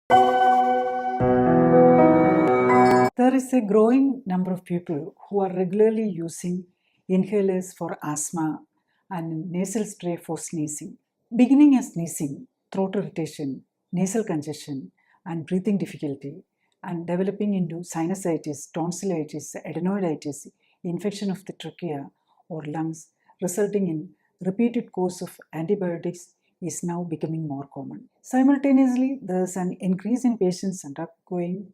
There is a growing number of people who are regularly using inhalers for asthma and nasal spray for sneezing. Beginning as sneezing, throat irritation, nasal congestion, and breathing difficulty, and developing into sinusitis, tonsillitis, adenoiditis, infection of the trachea or lungs, resulting in repeated course of antibiotics is now becoming more common. Simultaneously, there is an increase in patients undergoing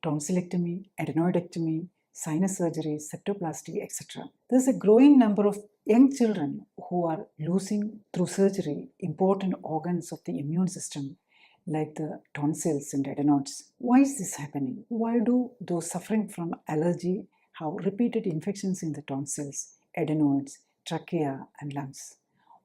tonsillectomy, adenoidectomy, sinus surgery, septoplasty, etc. There's a growing number of young children who are losing through surgery important organs of the immune system like the tonsils and adenoids. Why is this happening? Why do those suffering from allergy have repeated infections in the tonsils, adenoids, trachea and lungs?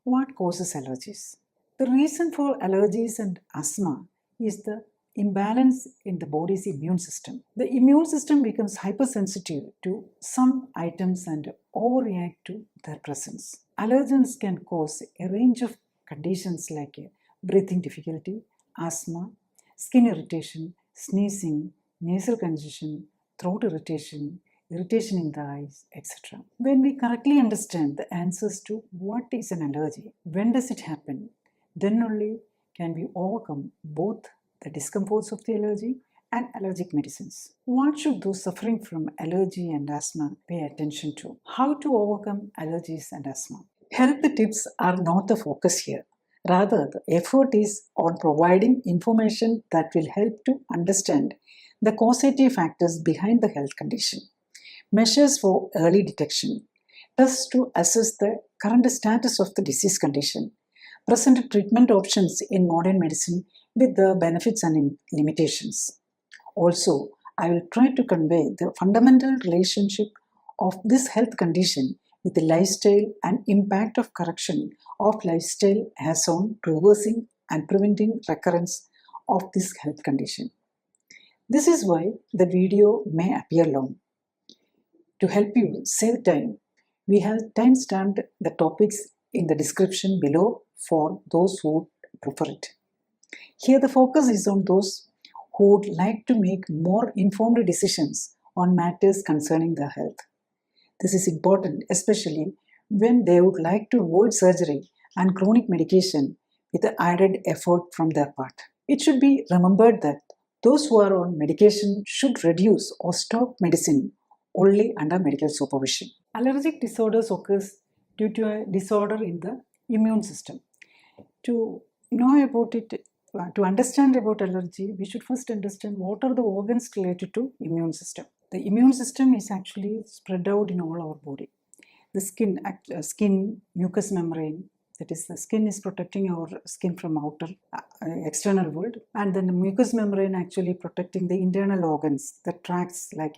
What causes allergies? The reason for allergies and asthma is the imbalance in the body's immune system. The immune system becomes hypersensitive to some items and overreact to their presence. Allergens can cause a range of conditions like breathing difficulty, asthma, skin irritation, sneezing, nasal congestion, throat irritation, irritation in the eyes, etc. When we correctly understand the answers to what is an allergy, when does it happen, then only can we overcome both the discomforts of the allergy and allergic medicines. What should those suffering from allergy and asthma pay attention to? How to overcome allergies and asthma? Health tips are not the focus here. Rather, the effort is on providing information that will help to understand the causative factors behind the health condition, measures for early detection, tests to assess the current status of the disease condition, present treatment options in modern medicine with the benefits and limitations. Also, I will try to convey the fundamental relationship of this health condition with the lifestyle and impact of correction of lifestyle has on reversing and preventing recurrence of this health condition. This is why the video may appear long. To help you save time, we have time-stamped the topics in the description below for those who prefer it. Here the focus is on those who would like to make more informed decisions on matters concerning their health. This is important especially when they would like to avoid surgery and chronic medication with the added effort from their part. It should be remembered that those who are on medication should reduce or stop medicine only under medical supervision. Allergic disorders occurs due to a disorder in the immune system. To know about it, to understand about allergy, we should first understand what are the organs related to immune system. The immune system is actually spread out in all our body. The skin, mucous membrane, that is the skin is protecting our skin from outer external world, and then the mucous membrane actually protecting the internal organs, the tracts like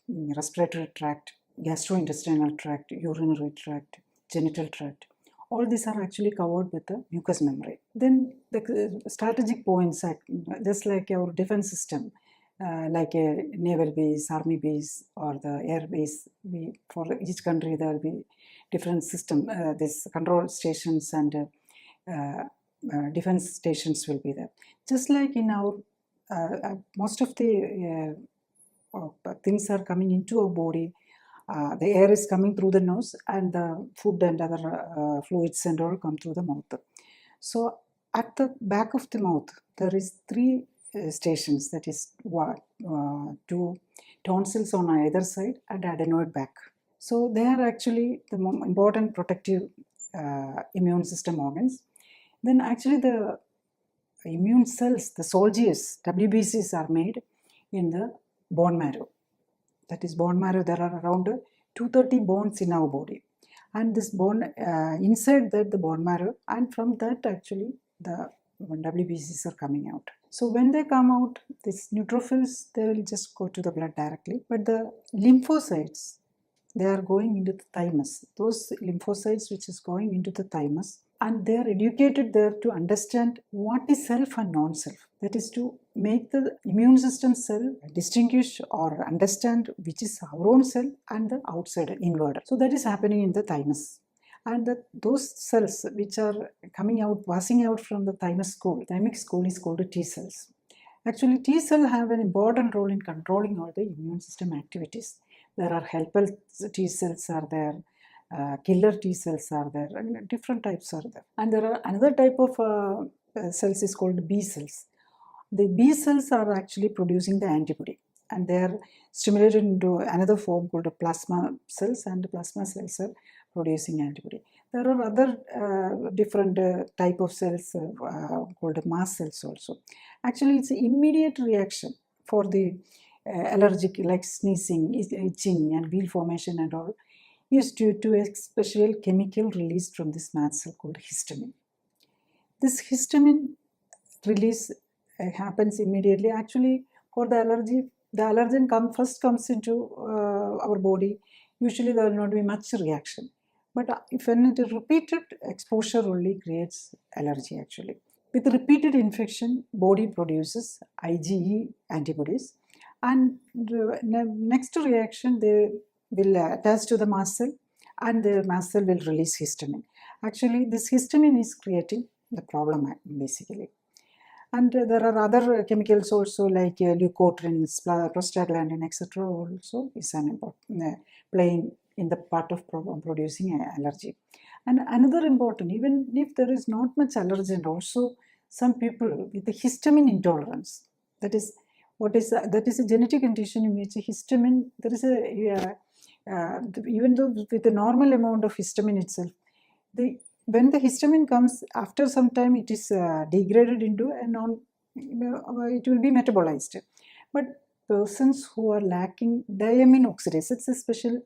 respiratory tract, gastrointestinal tract, urinary tract, genital tract. All these are actually covered with the mucous membrane. Then the strategic points, just like our defense system, like a naval base, army base, or the air base, for each country there will be different system. These control stations and defense stations will be there. Just like in our, most of the things are coming into our body. The air is coming through the nose and the food and other fluids and all come through the mouth. So at the back of the mouth, there is three stations, that is two tonsils on either side and adenoid back. So they are actually the important protective immune system organs. Then actually the immune cells, the soldiers, WBCs are made in the bone marrow. That is bone marrow, there are around 230 bones in our body. And this bone, inside that the bone marrow, and from that actually the WBCs are coming out. So when they come out, these neutrophils, they will just go to the blood directly. But the lymphocytes, they are going into the thymus. Those lymphocytes which is going into the thymus, and they are educated there to understand what is self and non-self. That is to make the immune system cell distinguish or understand which is our own cell and the outside inward. So that is happening in the thymus. And those cells which are coming out, passing out from the thymic school is called T cells. Actually, T cells have an important role in controlling all the immune system activities. There are helper T cells are there, killer T cells are there, and different types are there. And there are another type of cells is called B cells. The B cells are actually producing the antibody, and they are stimulated into another form called plasma cells, and the plasma cells are producing antibody. There are other different type of cells called mast cells also. Actually, it's an immediate reaction for the allergic, like sneezing, itching, and wheal formation and all, is due to a special chemical released from this mast cell called histamine. This histamine release happens immediately. Actually, for the allergy, the allergen first comes into our body. Usually, there will not be much reaction. But if when it is repeated, exposure only creates allergy actually. With repeated infection, body produces IgE antibodies, and the next reaction they will attach to the mast cell, and the mast cell will release histamine. Actually, this histamine is creating the problem basically. And there are other chemicals also like leukotrienes, prostaglandin, etc. also is an important playing in the part of producing allergy. And another important, even if there is not much allergen, also some people with the histamine intolerance, that is that is a genetic condition in which histamine, there is a even though with the normal amount of histamine itself, when the histamine comes, after some time it is degraded into a it will be metabolized. But persons who are lacking diamine oxidase, it's a special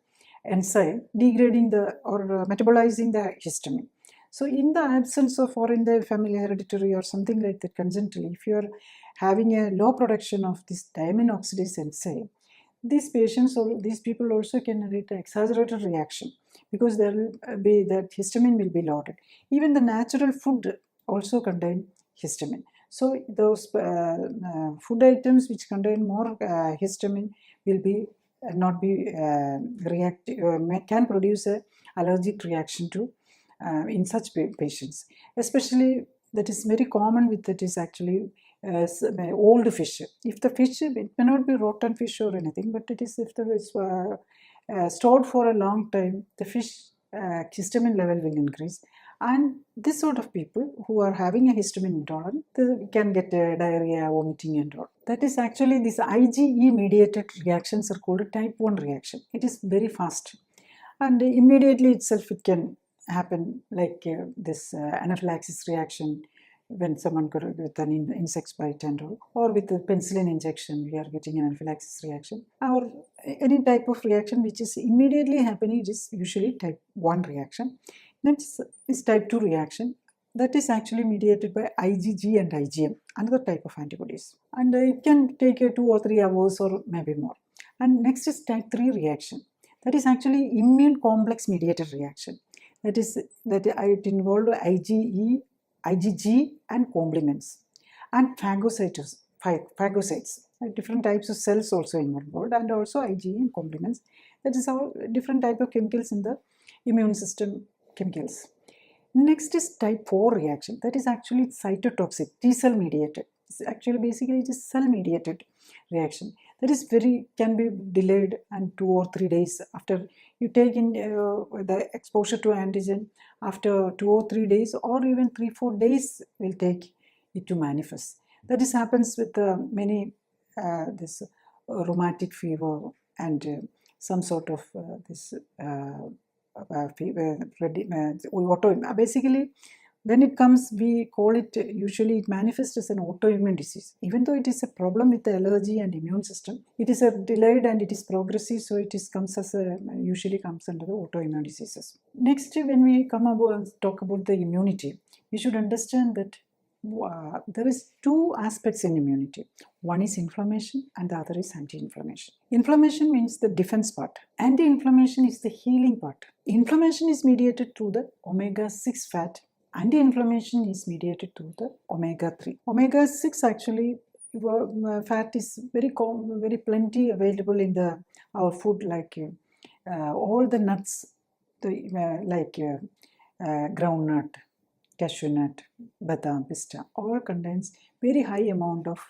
enzyme degrading or metabolizing the histamine. So in the absence of, or in the family hereditary or something like that congenital, if you are having a low production of this diamine oxidase enzyme, these patients or these people also can narrate an exaggerated reaction, because there will be that histamine will be loaded. Even the natural food also contain histamine. So those food items which contain more histamine will be not be reactive, can produce a allergic reaction to in such patients. Especially that is very common with it is actually old fish. If the fish, it may not be rotten fish or anything, but it is if it's stored for a long time, the fish histamine level will increase. And this sort of people who are having a histamine intolerance, they can get diarrhea, vomiting and all. That is actually, these IgE mediated reactions are called a type 1 reaction. It is very fast, and immediately itself it can happen, like this anaphylaxis reaction when someone got with an insect bite and all, or with the penicillin injection we are getting an anaphylaxis reaction, or any type of reaction which is immediately happening. It is usually type 1 reaction. Next is type 2 reaction. That is actually mediated by IgG and IgM, another type of antibodies, and it can take 2 or 3 hours or maybe more. And next is type 3 reaction. That is actually immune complex mediated reaction. That is that it involved IgE, IgG and complements, and phagocytes, different types of cells also involved, and also IgE and complements. That is all different type of chemicals in the immune system chemicals. Next is type 4 reaction. That is actually cytotoxic, T cell mediated. It's actually basically it is cell mediated reaction. That is can be delayed, and 2 or 3 days after you take in the exposure to antigen, after 2 or 3 days or even 3-4 days will take it to manifest. That is happens with many this rheumatic fever and some sort of this fever, basically when it comes, we call it, usually it manifests as an autoimmune disease. Even though it is a problem with the allergy and immune system, it is a delayed and it is progressive, so it is usually comes under the autoimmune diseases. Next, when we talk about the immunity, we should understand that there is 2 aspects in immunity. One is inflammation and the other is anti-inflammation. Inflammation means the defense part. Anti-inflammation is the healing part. Inflammation is mediated through the omega-6 fat. Anti-inflammation is mediated through the omega-3. Omega-6 actually fat is very plenty available in our food, like all the nuts, like groundnut, cashew nut, badam, pista, all contains very high amount of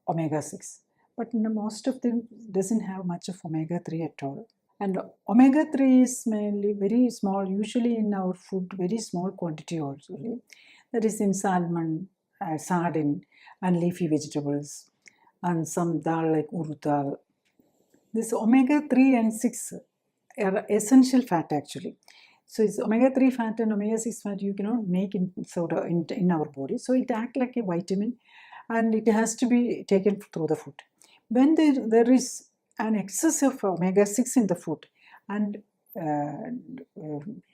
omega-6. But most of them doesn't have much of omega-3 at all. And omega-3 is mainly very small, usually in our food, very small quantity also. That is in salmon, sardine, and leafy vegetables, and some dal like urud dal. This omega-3 and 6 are essential fat actually. So it's omega-3 fat and omega-6 fat you cannot make in our body. So it acts like a vitamin and it has to be taken through the food. When there is an excess of omega-6 in the food and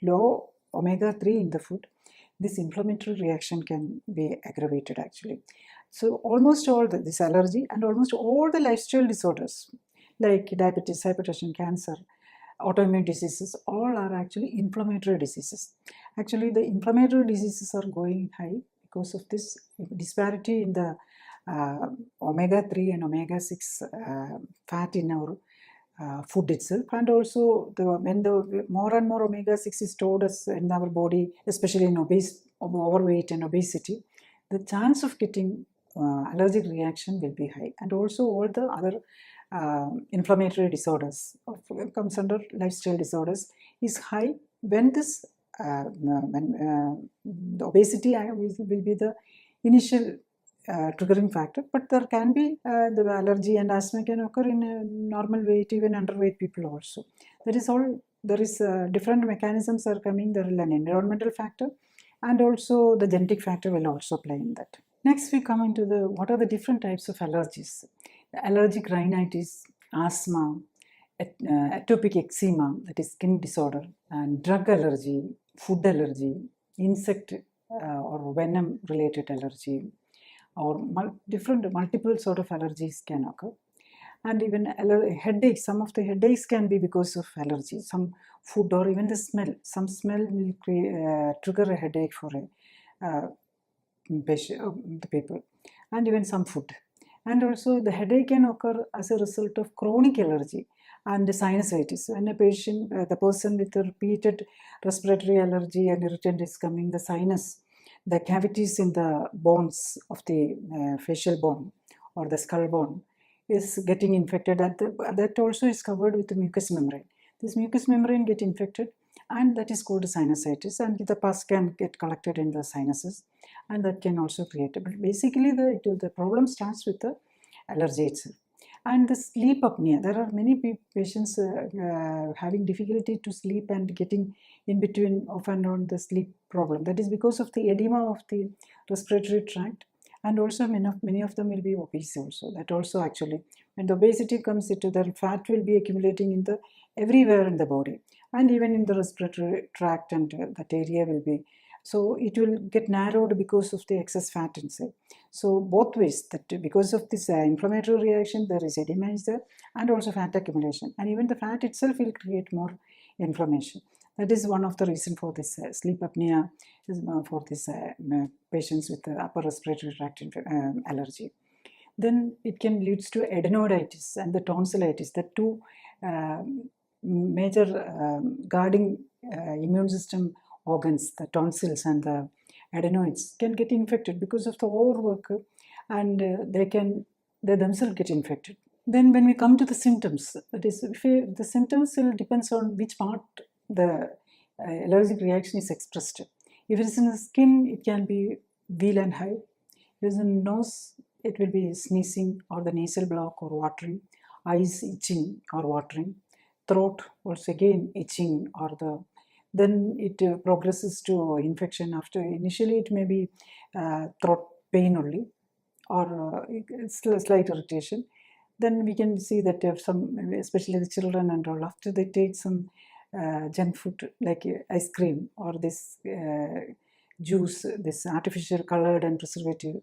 low omega-3 in the food, this inflammatory reaction can be aggravated actually. So almost all this allergy and almost all the lifestyle disorders like diabetes, hypertension, cancer, autoimmune diseases, all are actually inflammatory diseases. Actually, the inflammatory diseases are going high because of this disparity in the omega-3 and omega-6 fat in our food itself, and also when the more and more omega-6 is stored in our body, especially in overweight and obesity, the chance of getting allergic reaction will be high, and also all the other inflammatory disorders comes under lifestyle disorders is high when this the obesity will be the initial triggering factor, but there can be the allergy and asthma can occur in normal weight, even underweight people also. That is all. There is different mechanisms are coming. There is an environmental factor, and also the genetic factor will also play in that. Next, we come into what are the different types of allergies. The allergic rhinitis, asthma, atopic eczema, that is skin disorder, and drug allergy, food allergy, insect or venom related allergy, or multiple sort of allergies can occur. And even headaches, some of the headaches can be because of allergy, some food or even the smell. Some smell will trigger a headache for the people, and even some food. And also the headache can occur as a result of chronic allergy and sinusitis. When a patient, the person with a repeated respiratory allergy and irritant is coming, the sinus, the cavities in the bones of the facial bone or the skull bone is getting infected, and that also is covered with the mucous membrane. This mucous membrane get infected, and that is called sinusitis, and the pus can get collected in the sinuses, and that can also create it. But basically the problem starts with the allergy itself. And the sleep apnea, there are many patients having difficulty to sleep and getting in between off and on the sleep problem. That is because of the edema of the respiratory tract, and also many of them will be obese also. That also actually, when the obesity comes into, the fat will be accumulating in the everywhere in the body, and even in the respiratory tract, and that area will be, so it will get narrowed because of the excess fat inside. So both ways, that because of this inflammatory reaction, there is edema is there, and also fat accumulation, and even the fat itself will create more inflammation. That is one of the reasons for this sleep apnea, for these patients with upper respiratory tract allergy. Then it can lead to adenoiditis and the tonsillitis, the two major guarding immune system organs, the tonsils and the adenoids, can get infected because of the overwork, and they themselves get infected. Then when we come to the symptoms, that is, the symptoms will depends on which part the allergic reaction is expressed. If it is in the skin, it can be veal and hive. If it is in the nose, it will be sneezing or the nasal block or watering, eyes itching or watering, throat also again itching, or then it progresses to infection. After initially it may be throat pain only, or slight irritation. Then we can see that some, especially the children and all, after they take some junk food like ice cream or this juice, this artificial colored and preservative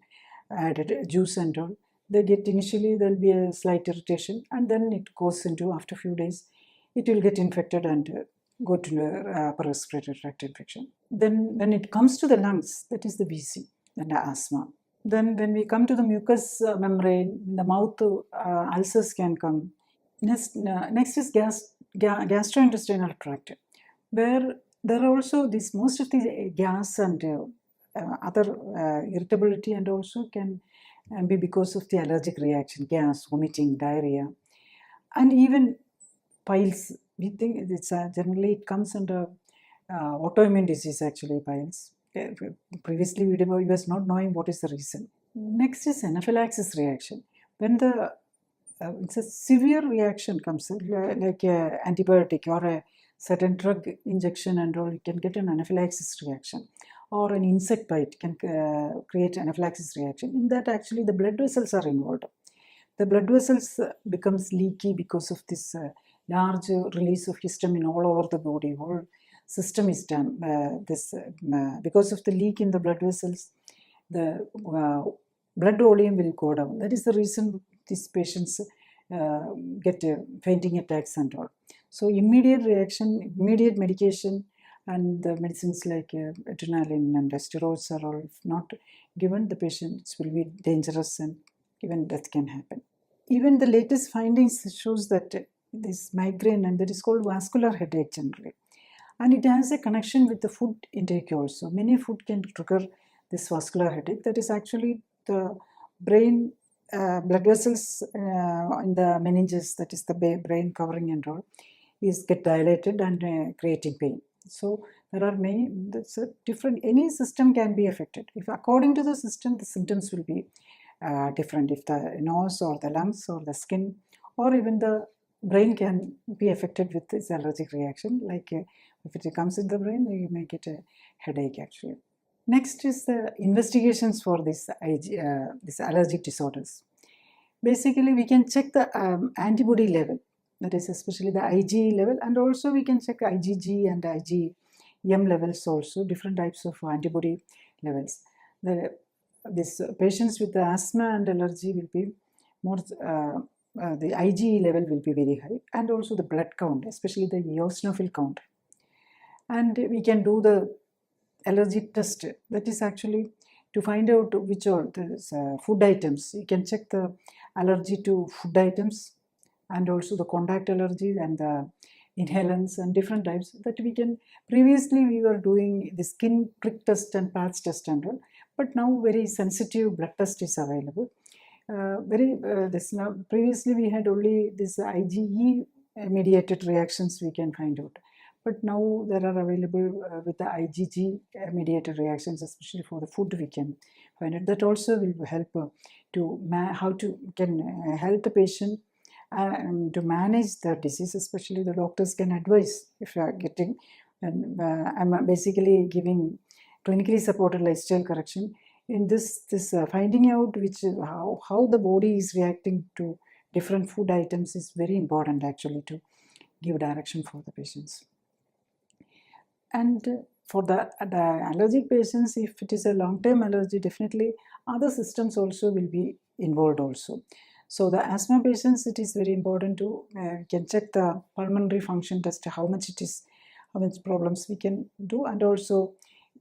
added juice and all, they get initially there will be a slight irritation, and then it goes into, after a few days, it will get infected and go to upper respiratory tract infection. Then when it comes to the lungs, that is the VC and the asthma. Then when we come to the mucous membrane, the mouth ulcers can come. Next is gastrointestinal tract, where there are also most of the gas and other irritability, and also can and be because of the allergic reaction, gas, vomiting, diarrhea, and even piles. We think it's generally it comes under autoimmune disease, actually, piles. Previously, we was not knowing what is the reason. Next is anaphylaxis reaction. When the it's a severe reaction comes, like a antibiotic or a certain drug injection and all, you can get an anaphylaxis reaction, or an insect bite can create anaphylaxis reaction. In that, actually, the blood vessels are involved. The blood vessels becomes leaky because of this large release of histamine all over the body. Whole system is done. Because of the leak in the blood vessels, the blood volume will go down. That is the reason these patients get fainting attacks and all. So immediate reaction, immediate medication, and the medicines like adrenaline and steroids are all, if not given, the patients will be dangerous and even death can happen. Even the latest findings shows that this migraine, and that is called vascular headache generally, and it has a connection with the food intake also. Many food can trigger this vascular headache. That is actually the brain blood vessels in the meninges, that is the brain covering and all, is get dilated and creating pain. So there are many. That's a different. Any system can be affected. If according to the system, the symptoms will be different. If the nose or the lungs or the skin or even the brain can be affected with this allergic reaction. Like if it comes in the brain, you may get a headache actually. Next is the investigations for this allergic disorders. Basically, we can check the antibody level, that is especially the IgE level, and also we can check IgG and IgM levels also, different types of antibody levels. These patients with the asthma and allergy will be more, the IgE level will be very high, and also the blood count, especially the eosinophil count. And we can do the allergy test, that is actually to find out which are the food items. You can check the allergy to food items and also the contact allergy and the inhalants and different types that we can. Previously we were doing the skin prick test and patch test and all, but now very sensitive blood test is available. Previously we had only this IgE mediated reactions we can find out, but now there are available with the IgG mediated reactions, especially for the food we can find it. That also will help can help the patient to manage the disease. Especially the doctors can advise if you are getting, and I'm basically giving clinically supported lifestyle correction. In this finding out which how the body is reacting to different food items is very important actually to give direction for the patients. And for the allergic patients, if it is a long-term allergy, definitely other systems also will be involved also. So the asthma patients, it is very important to can check the pulmonary function test, how much problems we can do. And also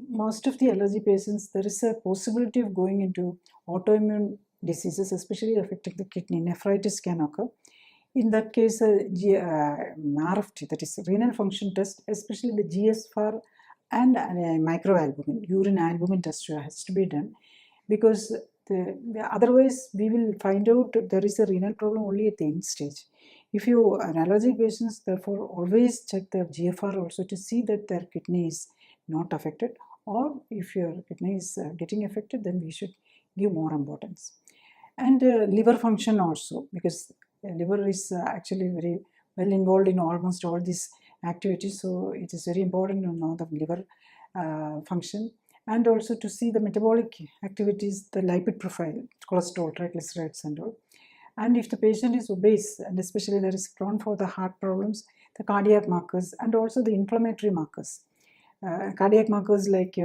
most of the allergy patients, there is a possibility of going into autoimmune diseases, especially affecting the kidney. Nephritis can occur. In that case, RFT, that is renal function test, especially the GSFR and microalbumin, urine albumin test has to be done, because otherwise we will find out there is a renal problem only at the end stage. If you are allergic patients, therefore always check their GFR also to see that their kidney is not affected, or if your kidney is getting affected, then we should give more importance. And liver function also, because liver is actually very well involved in almost all these activities, so it is very important to know the liver function, and also to see the metabolic activities, the lipid profile, cholesterol, triglycerides and all. And if the patient is obese, and especially there is prone for the heart problems, the cardiac markers and also the inflammatory markers. Cardiac markers like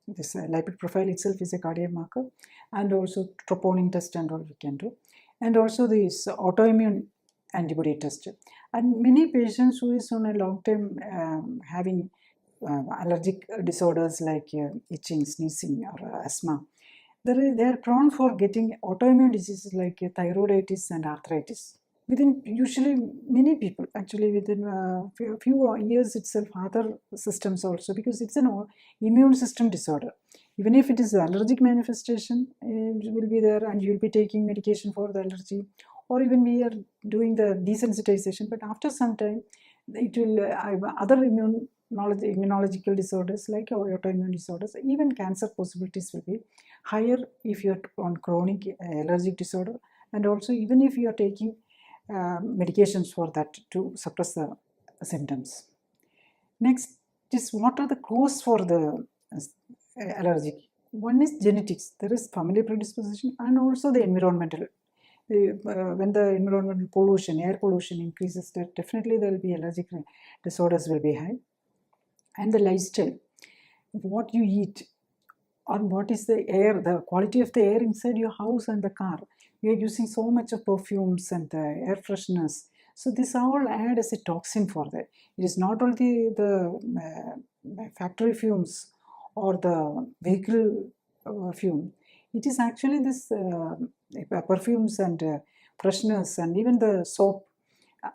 this lipid profile itself is a cardiac marker, and also troponin test and all we can do, and also this autoimmune antibody test. And many patients who is on a long term having allergic disorders like itching, sneezing or asthma, they are prone for getting autoimmune diseases like thyroiditis and arthritis. Within usually many people, actually within a few years itself, other systems also, because it's an immune system disorder. Even if it is allergic manifestation, it will be there and you'll be taking medication for the allergy, or even we are doing the desensitization, but after some time it will other immunological disorders like autoimmune disorders, even cancer possibilities will be higher if you're on chronic allergic disorder, and also even if you are taking medications for that to suppress the symptoms. Next is, what are the cause for the allergic? One is genetics. There is family predisposition and also the environmental. When the environmental pollution, air pollution increases, definitely there will be allergic disorders will be high. And the lifestyle, what you eat, or what is the air, the quality of the air inside your house and the car. We are using so much of perfumes and air fresheners. So this all add as a toxin for that. It is not only the factory fumes or the vehicle fume. It is actually this perfumes and fresheners and even the soap.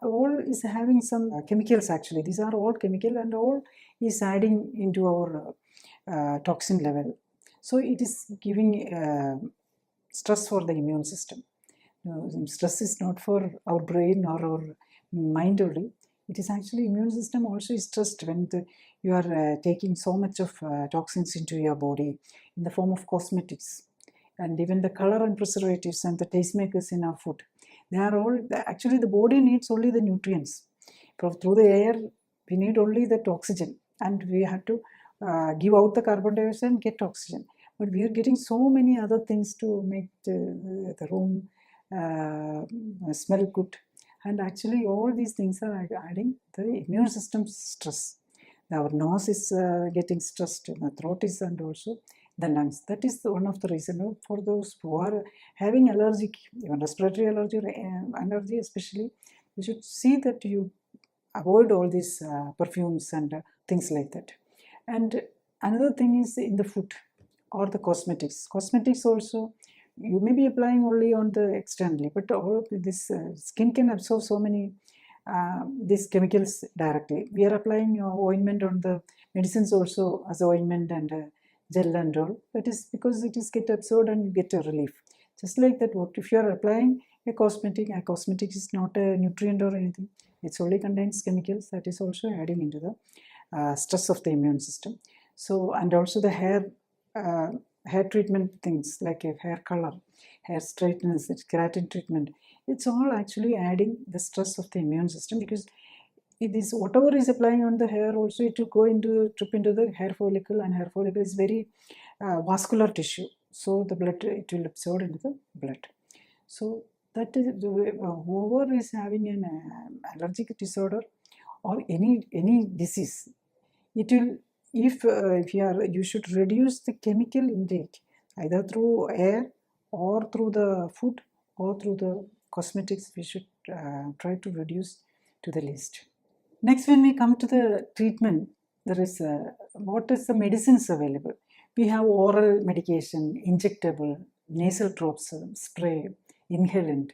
All is having some chemicals actually. These are all chemical and all is adding into our toxin level. So it is giving stress for the immune system. Stress is not for our brain or our mind only. It is actually immune system also is stressed when you are taking so much of toxins into your body in the form of cosmetics, and even the color and preservatives and the tastemakers in our food. They are all, actually the body needs only the nutrients. Through the air, we need only that oxygen, and we have to give out the carbon dioxide and get oxygen. But we are getting so many other things to make the room smell good. And actually all these things are adding the immune system stress. Our nose is getting stressed, the throat is, and also the lungs. That is one of the reasons for those who are having allergic, even respiratory allergy, allergy especially. You should see that you avoid all these perfumes and things like that. And another thing is in the food or the cosmetics. Cosmetics also, you may be applying only on the externally, but all of this skin can absorb so many these chemicals directly. We are applying ointment on the medicines also as ointment and gel and all. That is because it is get absorbed and you get a relief. Just like that, what if you are applying a cosmetic is not a nutrient or anything. It only contains chemicals that is also adding into the stress of the immune system. So, and also the hair treatment things like a hair color, hair straighteners, keratin treatment. It's all actually adding the stress of the immune system, because it is whatever is applying on the hair also it will go into trip into the hair follicle, and hair follicle is very vascular tissue. So the blood, it will absorb into the blood. So that is whoever is having an allergic disorder or any disease, it will, if you should reduce the chemical intake either through air or through the food or through the cosmetics. We should try to reduce to the least. Next, when we come to the treatment, there is what is the medicines available. We have oral medication, injectable, nasal drops, spray, inhalant,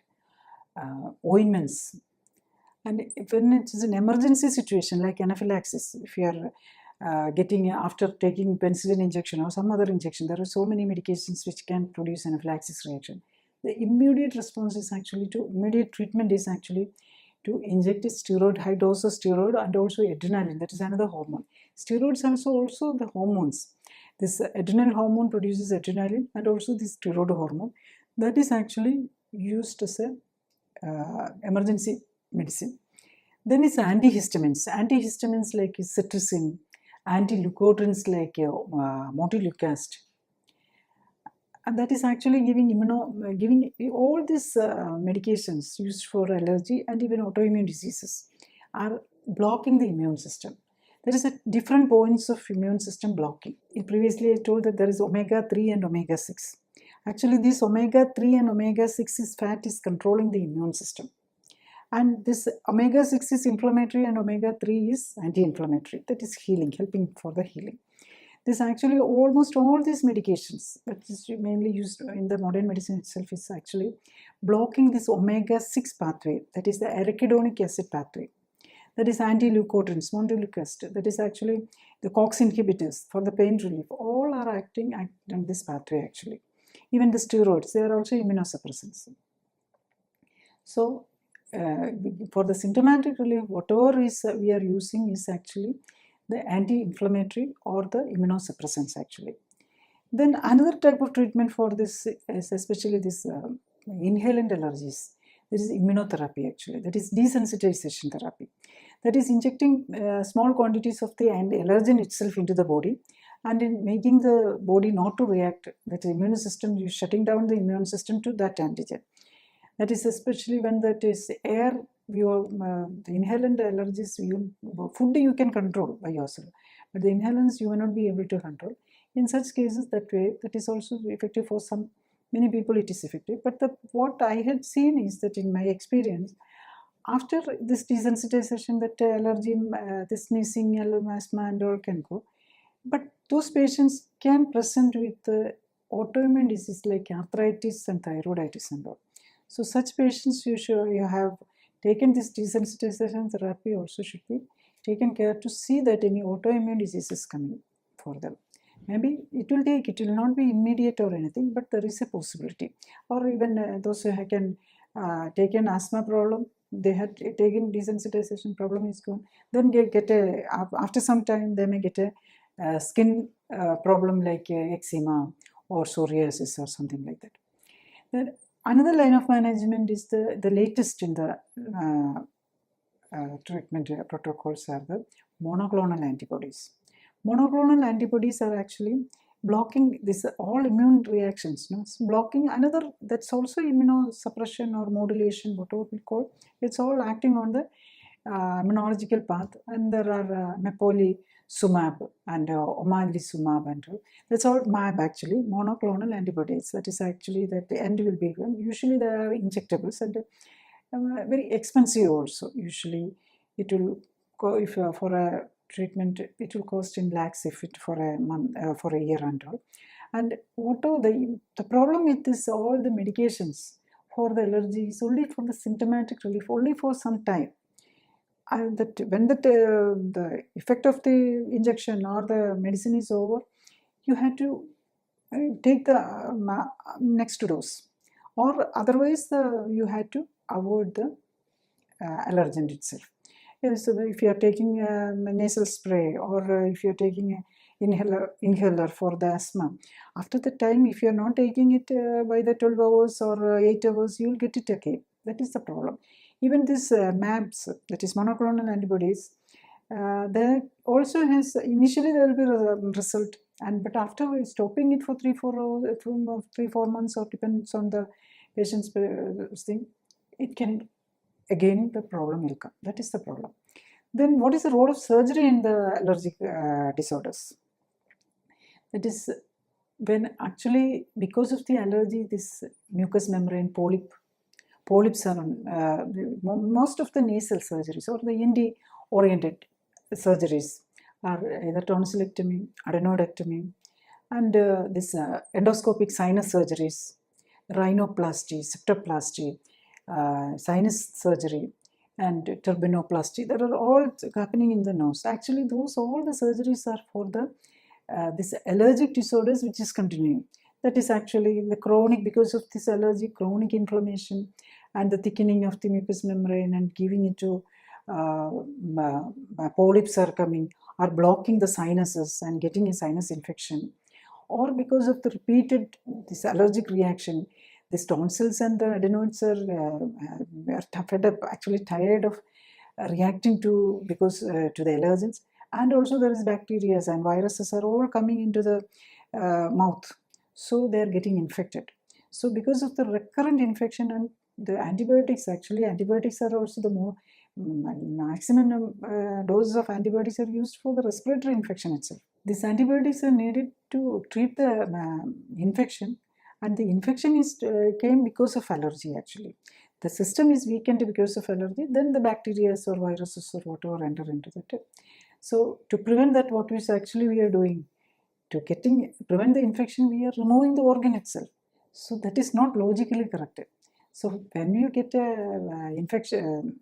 ointments. And when it is an emergency situation like anaphylaxis, if you are getting after taking penicillin injection or some other injection, there are so many medications which can produce anaphylaxis reaction. The immediate response is actually immediate treatment is actually to inject a steroid, high dose of steroid, and also adrenaline. That is another hormone. Steroids also the hormones. This adrenal hormone produces adrenaline, and also this steroid hormone. That is actually used as a emergency medicine. Then it's antihistamines. Antihistamines like cetirizine, anti-leukotrienes like montelukast. And that is actually giving all these medications used for allergy and even autoimmune diseases are blocking the immune system. There is a different points of immune system blocking. Previously I told that there is omega-3 and omega-6. Actually this omega-3 and omega-6 fat is controlling the immune system. And this omega-6 is inflammatory and omega-3 is anti-inflammatory. That is healing, helping for the healing. This actually almost all these medications that is mainly used in the modern medicine itself is actually blocking this omega-6 pathway, that is the arachidonic acid pathway. that is anti-leukotrienes, montelukast, that is actually the COX inhibitors for the pain relief, all are acting on this pathway actually. Even the steroids, they are also immunosuppressants. So for the symptomatic relief, whatever is we are using is actually the anti-inflammatory or the immunosuppressants actually. Then another type of treatment for this is especially this inhalant allergies. This is immunotherapy actually. That is desensitization therapy. That is injecting small quantities of the allergen itself into the body and in making the body not to react. That immune system, you're shutting down the immune system to that antigen. That is especially when that is air, the inhalant allergies, food you can control by yourself, but the inhalants you will not be able to control. In such cases, that way, that is also effective for many people it is effective. But what I had seen is that in my experience, after this desensitization, that allergy, this sneezing, asthma and all can go. But those patients can present with autoimmune disease like arthritis and thyroiditis and all. So such patients you have taken this desensitization therapy also should be taken care to see that any autoimmune disease is coming for them. Maybe it will not be immediate or anything, but there is a possibility. Or even those who can take an asthma problem, they had taken desensitization, problem is gone. Then after some time they may get a skin problem like eczema or psoriasis or something like that. Then another line of management is the latest in the treatment protocols are the monoclonal antibodies. Monoclonal antibodies are actually blocking this all immune reactions. No? Blocking another, that's also immunosuppression or modulation, whatever we call. It's all acting on the immunological path, and there are mepolizumab and omalizumab and all. That's all MAB actually, monoclonal antibodies. That is actually that the end will be given. Usually they are injectables and very expensive also. Usually it will go if for a treatment it will cost in lakhs if it for a month for a year and all. And what are the problem with this, all the medications for the allergy is only for the symptomatic relief, only for some time. When the effect of the injection or the medicine is over, you have to take the next dose, or otherwise you had to avoid the allergen itself. So if you are taking a nasal spray or if you are taking an inhaler for the asthma, after the time, if you are not taking it by the 12 hours or 8 hours, you will get it again. That is the problem. Even this MABs, that is monoclonal antibodies, there also has initially there will be a result, but after stopping it for 3-4 months, or depends on the patient's thing, it can again the problem will come. That is the problem. Then what is the role of surgery in the allergic disorders? That is when actually because of the allergy, this mucous membrane polyps are on most of the nasal surgeries or the ENT oriented surgeries are either tonsillectomy, adenoidectomy, and this endoscopic sinus surgeries, rhinoplasty, septoplasty, sinus surgery, and turbinoplasty. That are all happening in the nose. Actually, all the surgeries are for the this allergic disorders which is continuing. That is actually the chronic, because of this allergy, chronic inflammation and the thickening of the mucous membrane and giving it to polyps are coming, are blocking the sinuses and getting a sinus infection, or because of the repeated this allergic reaction, these tonsils and the adenoids are fed up, actually tired of reacting to the allergens, and also there is bacteria and viruses are all coming into the mouth, so they are getting infected. So because of the recurrent infection and the antibiotics are also the more maximum doses of antibiotics are used for the respiratory infection itself. These antibiotics are needed to treat the infection, and the infection came because of allergy actually. The system is weakened because of allergy, then the bacteria or viruses or whatever enter into that. So to prevent that, what is actually we are doing? To prevent the infection, we are removing the organ itself. So that is not logically correct. So when you get a infection,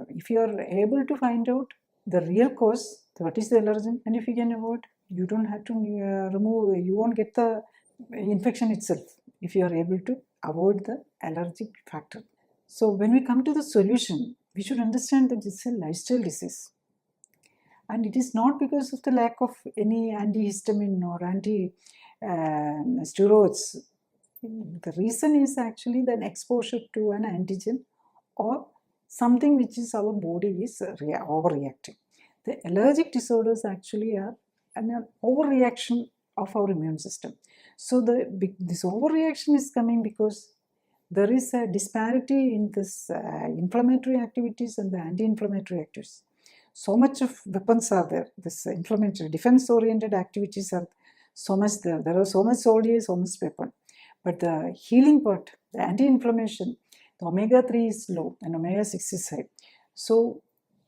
if you are able to find out the real cause, what is the allergen, and if you can avoid, you don't have to remove, you won't get the infection itself if you are able to avoid the allergic factor. So when we come to the solution, we should understand that it's a lifestyle disease. And it is not because of the lack of any antihistamine or anti-steroids. The reason is actually the exposure to an antigen or something which is our body is overreacting. The allergic disorders actually are an overreaction of our immune system. So this overreaction is coming because there is a disparity in this inflammatory activities and the anti-inflammatory activities. So much of weapons are there. This inflammatory, defense-oriented activities are so much there. There are so much soldiers, so much weapon. But the healing part, the anti-inflammation, the omega-3 is low and omega-6 is high. So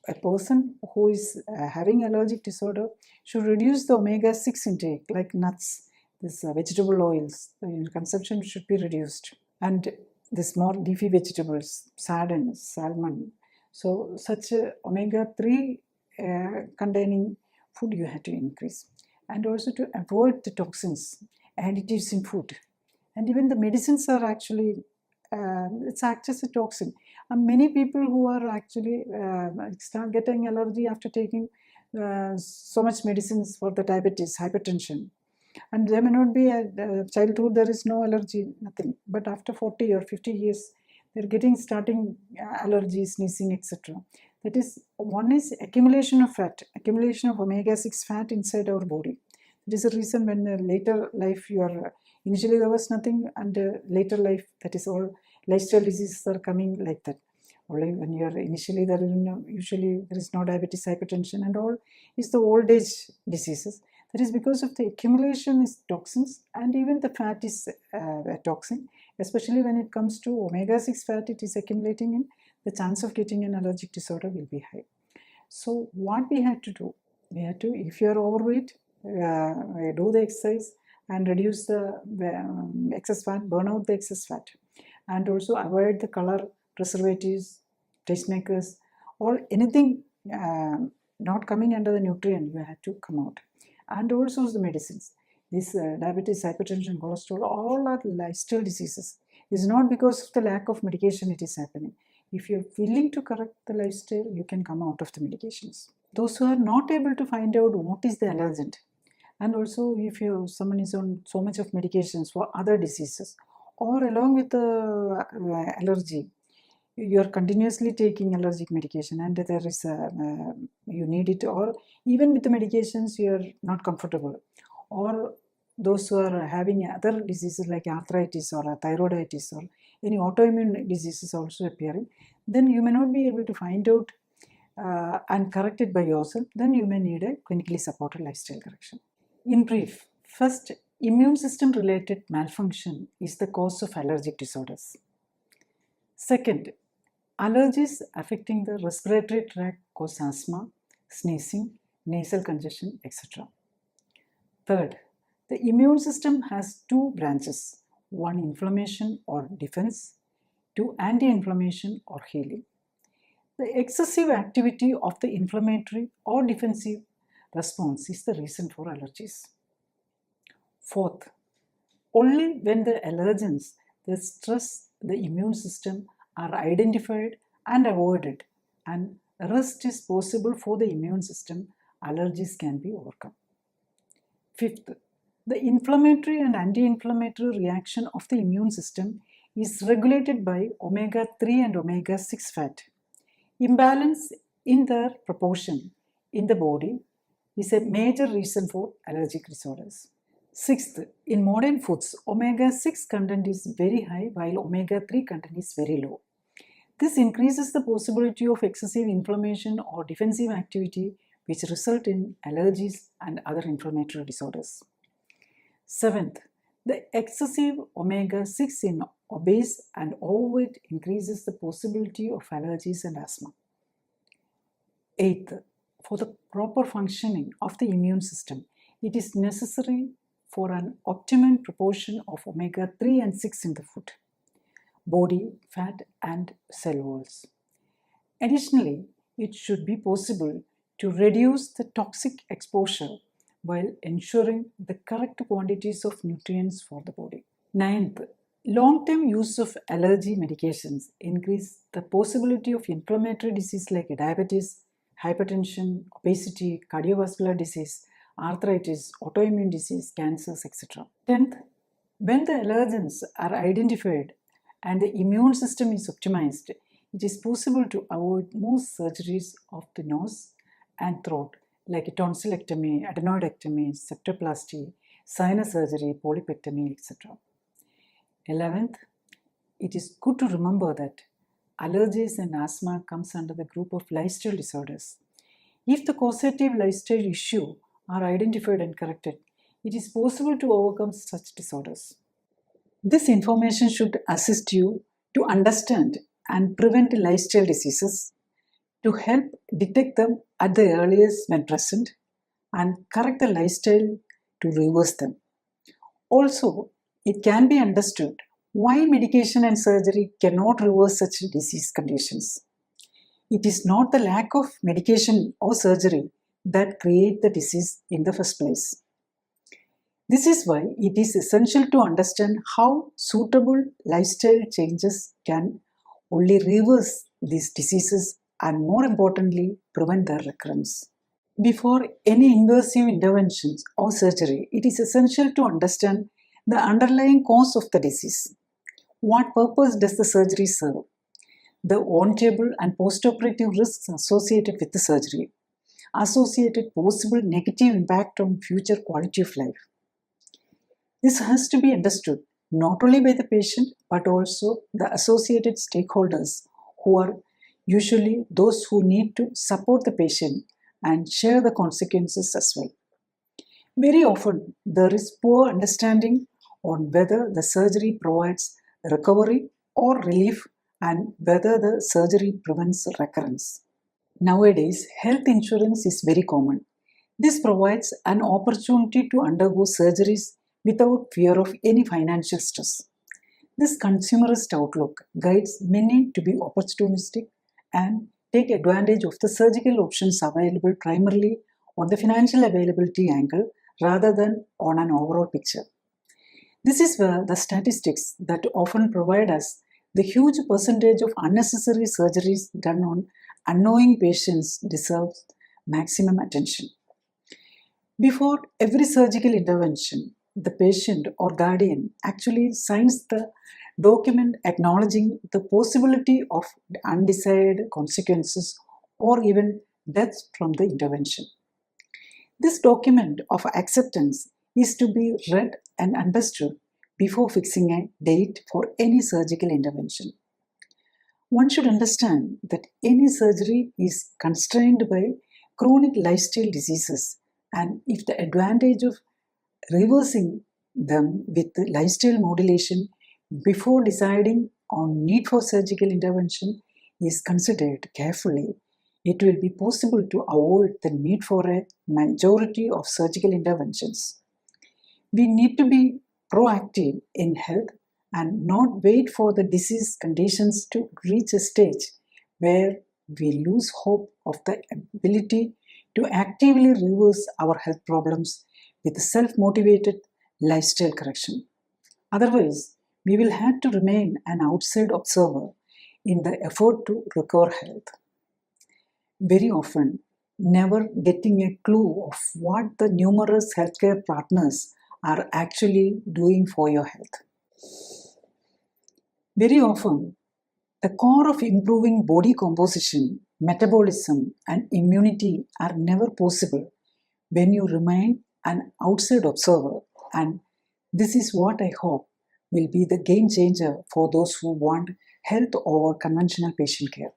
a person who is having allergic disorder should reduce the omega-6 intake, like nuts, this vegetable oils. The consumption should be reduced. And the small leafy vegetables, sardines, salmon. So such omega-3 containing food you have to increase. And also to avoid the toxins, additives in food. And even the medicines are actually, it acts as a toxin. And many people who are actually start getting allergy after taking so much medicines for the diabetes, hypertension. And there may not be a childhood, there is no allergy, nothing. But after 40 or 50 years, they're getting starting allergies, sneezing, etc. That is, one is accumulation of fat, accumulation of omega-6 fat inside our body. That is the reason when later life you are, initially there was nothing, and later life, that is all lifestyle diseases are coming like that. Only when you are initially, there is usually there is no diabetes, hypertension and all, is the old age diseases. That is because of the accumulation is toxins, and even the fat is a toxin, especially when it comes to omega-6 fat, it is accumulating in, the chance of getting an allergic disorder will be high. So what we have to do, we have to, if you are overweight, do the exercise and reduce the excess fat, burn out the excess fat, and also avoid the color preservatives, tastemakers, or anything not coming under the nutrient, you have to come out. And also the medicines. This diabetes, hypertension, cholesterol, all are lifestyle diseases. It's not because of the lack of medication it is happening. If you're willing to correct the lifestyle, you can come out of the medications. Those who are not able to find out what is the allergen, and also if someone is on so much of medications for other diseases, or along with the allergy, you are continuously taking allergic medication and there is you need it, or even with the medications you are not comfortable, or those who are having other diseases like arthritis or thyroiditis or any autoimmune diseases also appearing, then you may not be able to find out and correct it by yourself. Then you may need a clinically supported lifestyle correction. In brief, first, immune system related malfunction is the cause of allergic disorders. Second, allergies affecting the respiratory tract cause asthma, sneezing, nasal congestion, etc. Third, the immune system has two branches, one inflammation or defense, two anti-inflammation or healing. The excessive activity of the inflammatory or defensive response is the reason for allergies. Fourth, only when the allergens that stress the immune system are identified and avoided, and rest is possible for the immune system, allergies can be overcome. Fifth, the inflammatory and anti-inflammatory reaction of the immune system is regulated by omega-3 and omega-6 fat. Imbalance in their proportion in the body is a major reason for allergic disorders. Sixth, in modern foods, omega-6 content is very high while omega-3 content is very low. This increases the possibility of excessive inflammation or defensive activity which result in allergies and other inflammatory disorders. Seventh, the excessive omega-6 in obese and overweight increases the possibility of allergies and asthma. Eighth, for the proper functioning of the immune system, it is necessary for an optimum proportion of omega-3 and 6 in the food. body fat and cell walls. Additionally, it should be possible to reduce the toxic exposure while ensuring the correct quantities of nutrients for the body. Ninth, long-term use of allergy medications increase the possibility of inflammatory disease like diabetes, hypertension, obesity, cardiovascular disease, arthritis, autoimmune disease, cancers, etc. 10th, when the allergens are identified and the immune system is optimized, it is possible to avoid most surgeries of the nose and throat like tonsillectomy, adenoidectomy, septoplasty, sinus surgery, polypectomy, etc. 11th, it is good to remember that allergies and asthma comes under the group of lifestyle disorders. If the causative lifestyle issue are identified and corrected, it is possible to overcome such disorders. This information should assist you to understand and prevent lifestyle diseases, to help detect them at the earliest when present, and correct the lifestyle to reverse them. Also, it can be understood why medication and surgery cannot reverse such disease conditions. It is not the lack of medication or surgery that create the disease in the first place. This is why it is essential to understand how suitable lifestyle changes can only reverse these diseases and, more importantly, prevent their recurrence. Before any invasive interventions or surgery, it is essential to understand the underlying cause of the disease. What purpose does the surgery serve? The on-table and post-operative risks associated with the surgery, associated possible negative impact on future quality of life. This has to be understood not only by the patient but also the associated stakeholders, who are usually those who need to support the patient and share the consequences as well. Very often, there is poor understanding on whether the surgery provides recovery or relief and whether the surgery prevents recurrence. Nowadays, health insurance is very common. This provides an opportunity to undergo surgeries without fear of any financial stress. This consumerist outlook guides many to be opportunistic and take advantage of the surgical options available primarily on the financial availability angle rather than on an overall picture. This is where the statistics that often provide us the huge percentage of unnecessary surgeries done on unknowing patients deserves maximum attention. Before every surgical intervention, the patient or guardian actually signs the document acknowledging the possibility of undesired consequences or even death from the intervention. This document of acceptance is to be read and understood before fixing a date for any surgical intervention. One should understand that any surgery is constrained by chronic lifestyle diseases, and if the advantage of reversing them with lifestyle modulation before deciding on need for surgical intervention is considered carefully, it will be possible to avoid the need for a majority of surgical interventions. We need to be proactive in health and not wait for the disease conditions to reach a stage where we lose hope of the ability to actively reverse our health problems with self-motivated lifestyle correction. Otherwise, we will have to remain an outside observer in the effort to recover health. Very often, never getting a clue of what the numerous healthcare partners are actually doing for your health. Very often, the core of improving body composition, metabolism, and immunity are never possible when you remain an outside observer, and this is what I hope will be the game changer for those who want health over conventional patient care.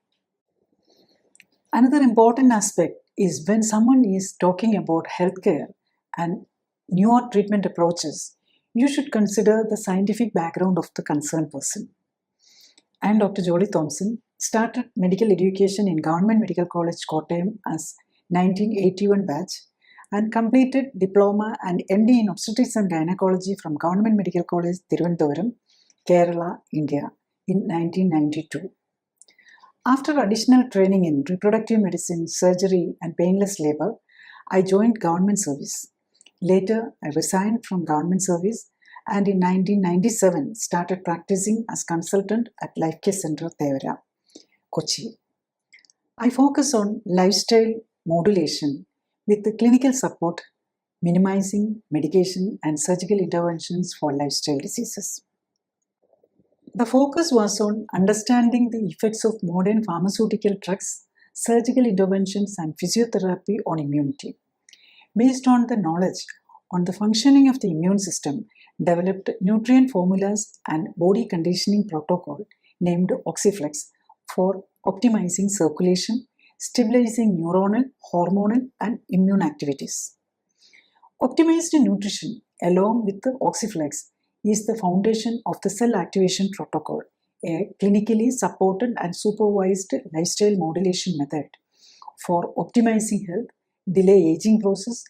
Another important aspect is when someone is talking about healthcare and newer treatment approaches, you should consider the scientific background of the concerned person. I am Dr. Jolly Thomson, started medical education in Government Medical College, Kottayam as 1981 batch and completed diploma and MD in obstetrics and gynecology from Government Medical College, Thiruvananthapuram, Kerala, India in 1992. After additional training in reproductive medicine, surgery, and painless labor, I joined government service. Later, I resigned from government service and in 1997 started practicing as consultant at Life Care Center Tevara, Kochi. I focus on lifestyle modulation with the clinical support, minimizing medication and surgical interventions for lifestyle diseases. The focus was on understanding the effects of modern pharmaceutical drugs, surgical interventions, and physiotherapy on immunity. Based on the knowledge on the functioning of the immune system, developed nutrient formulas and body conditioning protocol named Oxyflex for optimizing circulation, stabilizing neuronal, hormonal, and immune activities. Optimized nutrition, along with the Oxyflex, is the foundation of the cell activation protocol, a clinically supported and supervised lifestyle modulation method for optimizing health, delay aging process,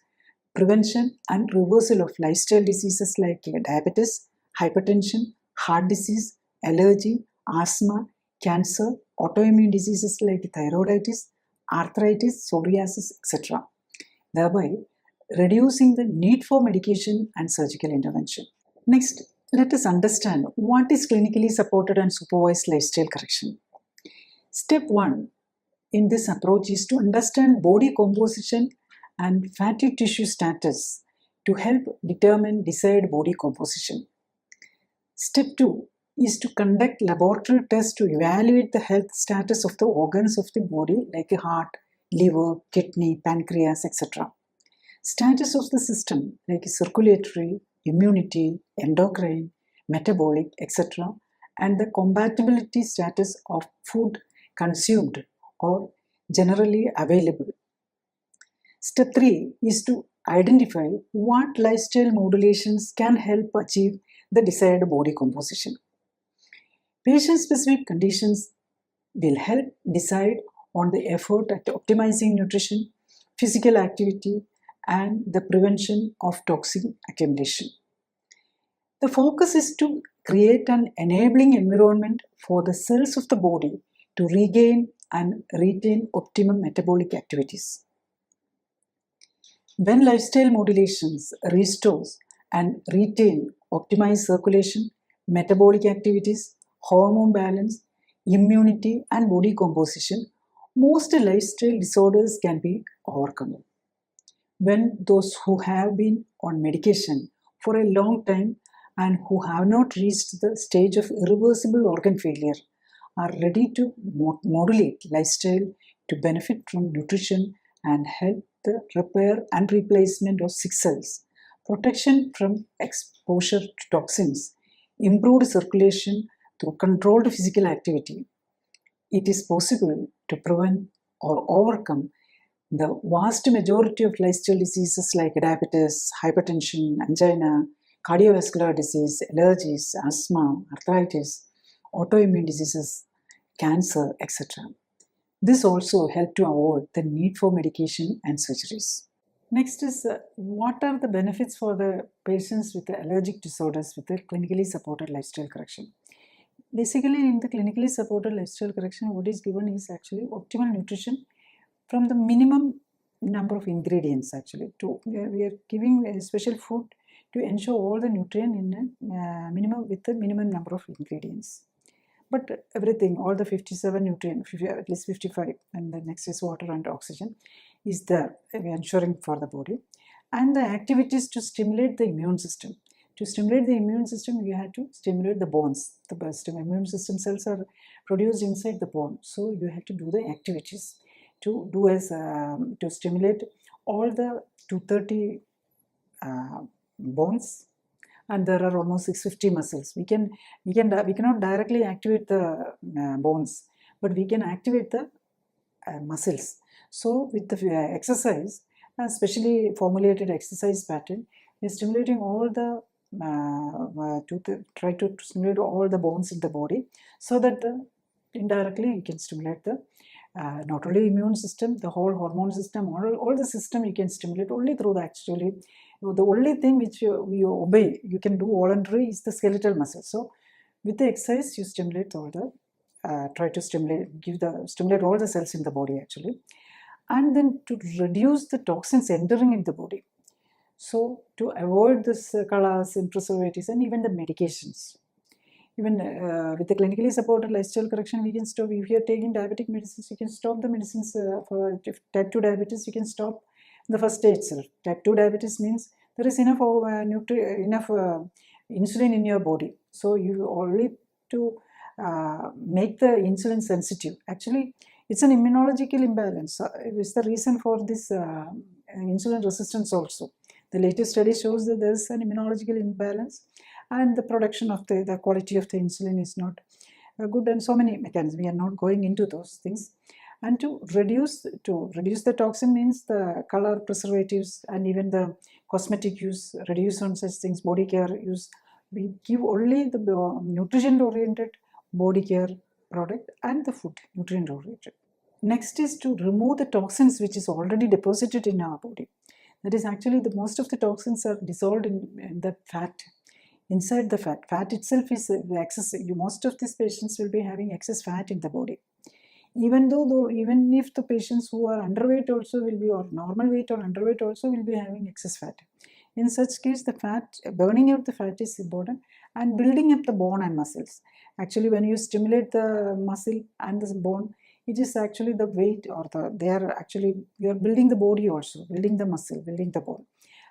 prevention and reversal of lifestyle diseases like diabetes, hypertension, heart disease, allergy, asthma, cancer, autoimmune diseases like thyroiditis, arthritis, psoriasis, etc., thereby reducing the need for medication and surgical intervention. Next, let us understand what is clinically supported and supervised lifestyle correction. Step 1 in this approach is to understand body composition and fatty tissue status to help determine desired body composition. Step 2 is to conduct laboratory tests to evaluate the health status of the organs of the body like heart, liver, kidney, pancreas, etc. Status of the system like circulatory, immunity, endocrine, metabolic, etc. and the compatibility status of food consumed or generally available. Step 3 is to identify what lifestyle modulations can help achieve the desired body composition. Patient-specific conditions will help decide on the effort at optimizing nutrition, physical activity, and the prevention of toxin accumulation. The focus is to create an enabling environment for the cells of the body to regain and retain optimum metabolic activities. When lifestyle modulations restores and retain optimized circulation, metabolic activities, hormone balance, immunity, and body composition, most lifestyle disorders can be overcome. When those who have been on medication for a long time and who have not reached the stage of irreversible organ failure are ready to modulate lifestyle to benefit from nutrition and help the repair and replacement of sick cells, protection from exposure to toxins, improved circulation through controlled physical activity, it is possible to prevent or overcome the vast majority of lifestyle diseases like diabetes, hypertension, angina, cardiovascular disease, allergies, asthma, arthritis, autoimmune diseases, cancer, etc. This also helps to avoid the need for medication and surgeries. Next is what are the benefits for the patients with the allergic disorders with the clinically supported lifestyle correction? Basically, in the clinically supported lifestyle correction, what is given is actually optimal nutrition from the minimum number of ingredients. Actually, we are giving a special food to ensure all the nutrient in a minimum with the minimum number of ingredients. But everything, all the 57 nutrients, at least 55, and the next is water and oxygen, is there, ensuring for the body. And the activities to stimulate the immune system. To stimulate the immune system, you have to stimulate the bones. The immune system cells are produced inside the bone. So you have to do the activities to do as to stimulate all the 230 bones, and there are almost 650 muscles. We cannot directly activate the bones, but we can activate the muscles. So with the exercise, especially formulated exercise pattern, we are stimulating all the try to stimulate all the bones in the body, so that indirectly you can stimulate the not only immune system, the whole hormone system, all the system you can stimulate only through the actually. The only thing which we obey, you can do voluntary, is the skeletal muscle. So With the exercise, you stimulate all the, try to stimulate all the cells in the body actually, and then to reduce the toxins entering in the body. So to avoid this colors and preservatives and even the medications. Even with the clinically supported lifestyle correction, we can stop. If you are taking diabetic medicines, you can stop the medicines for type 2 diabetes. You can stop the first stage itself. Type 2 diabetes means there is enough insulin in your body. So you only to make the insulin sensitive. Actually, it's an immunological imbalance. It's the reason for this insulin resistance also. The latest study shows that there is an immunological imbalance, and the production of the quality of the insulin is not good, and so many mechanisms. We are not going into those things. And to reduce the toxin means the color preservatives and even the cosmetic use, reduce on such things, body care use. We give only the nutrition oriented body care product and the food nutrient oriented. Next is to remove the toxins which is already deposited in our body. That is actually the most of the toxins are dissolved in the fat. Inside the fat itself is excess. Most of these patients will be having excess fat in the body. Even if the patients who are underweight also will be, or normal weight or underweight also will be having excess fat. In such case, the fat, burning out the fat is important, and building up the bone and muscles. Actually, when you stimulate the muscle and the bone, it is actually the weight or you are building the body also, building the muscle, building the bone,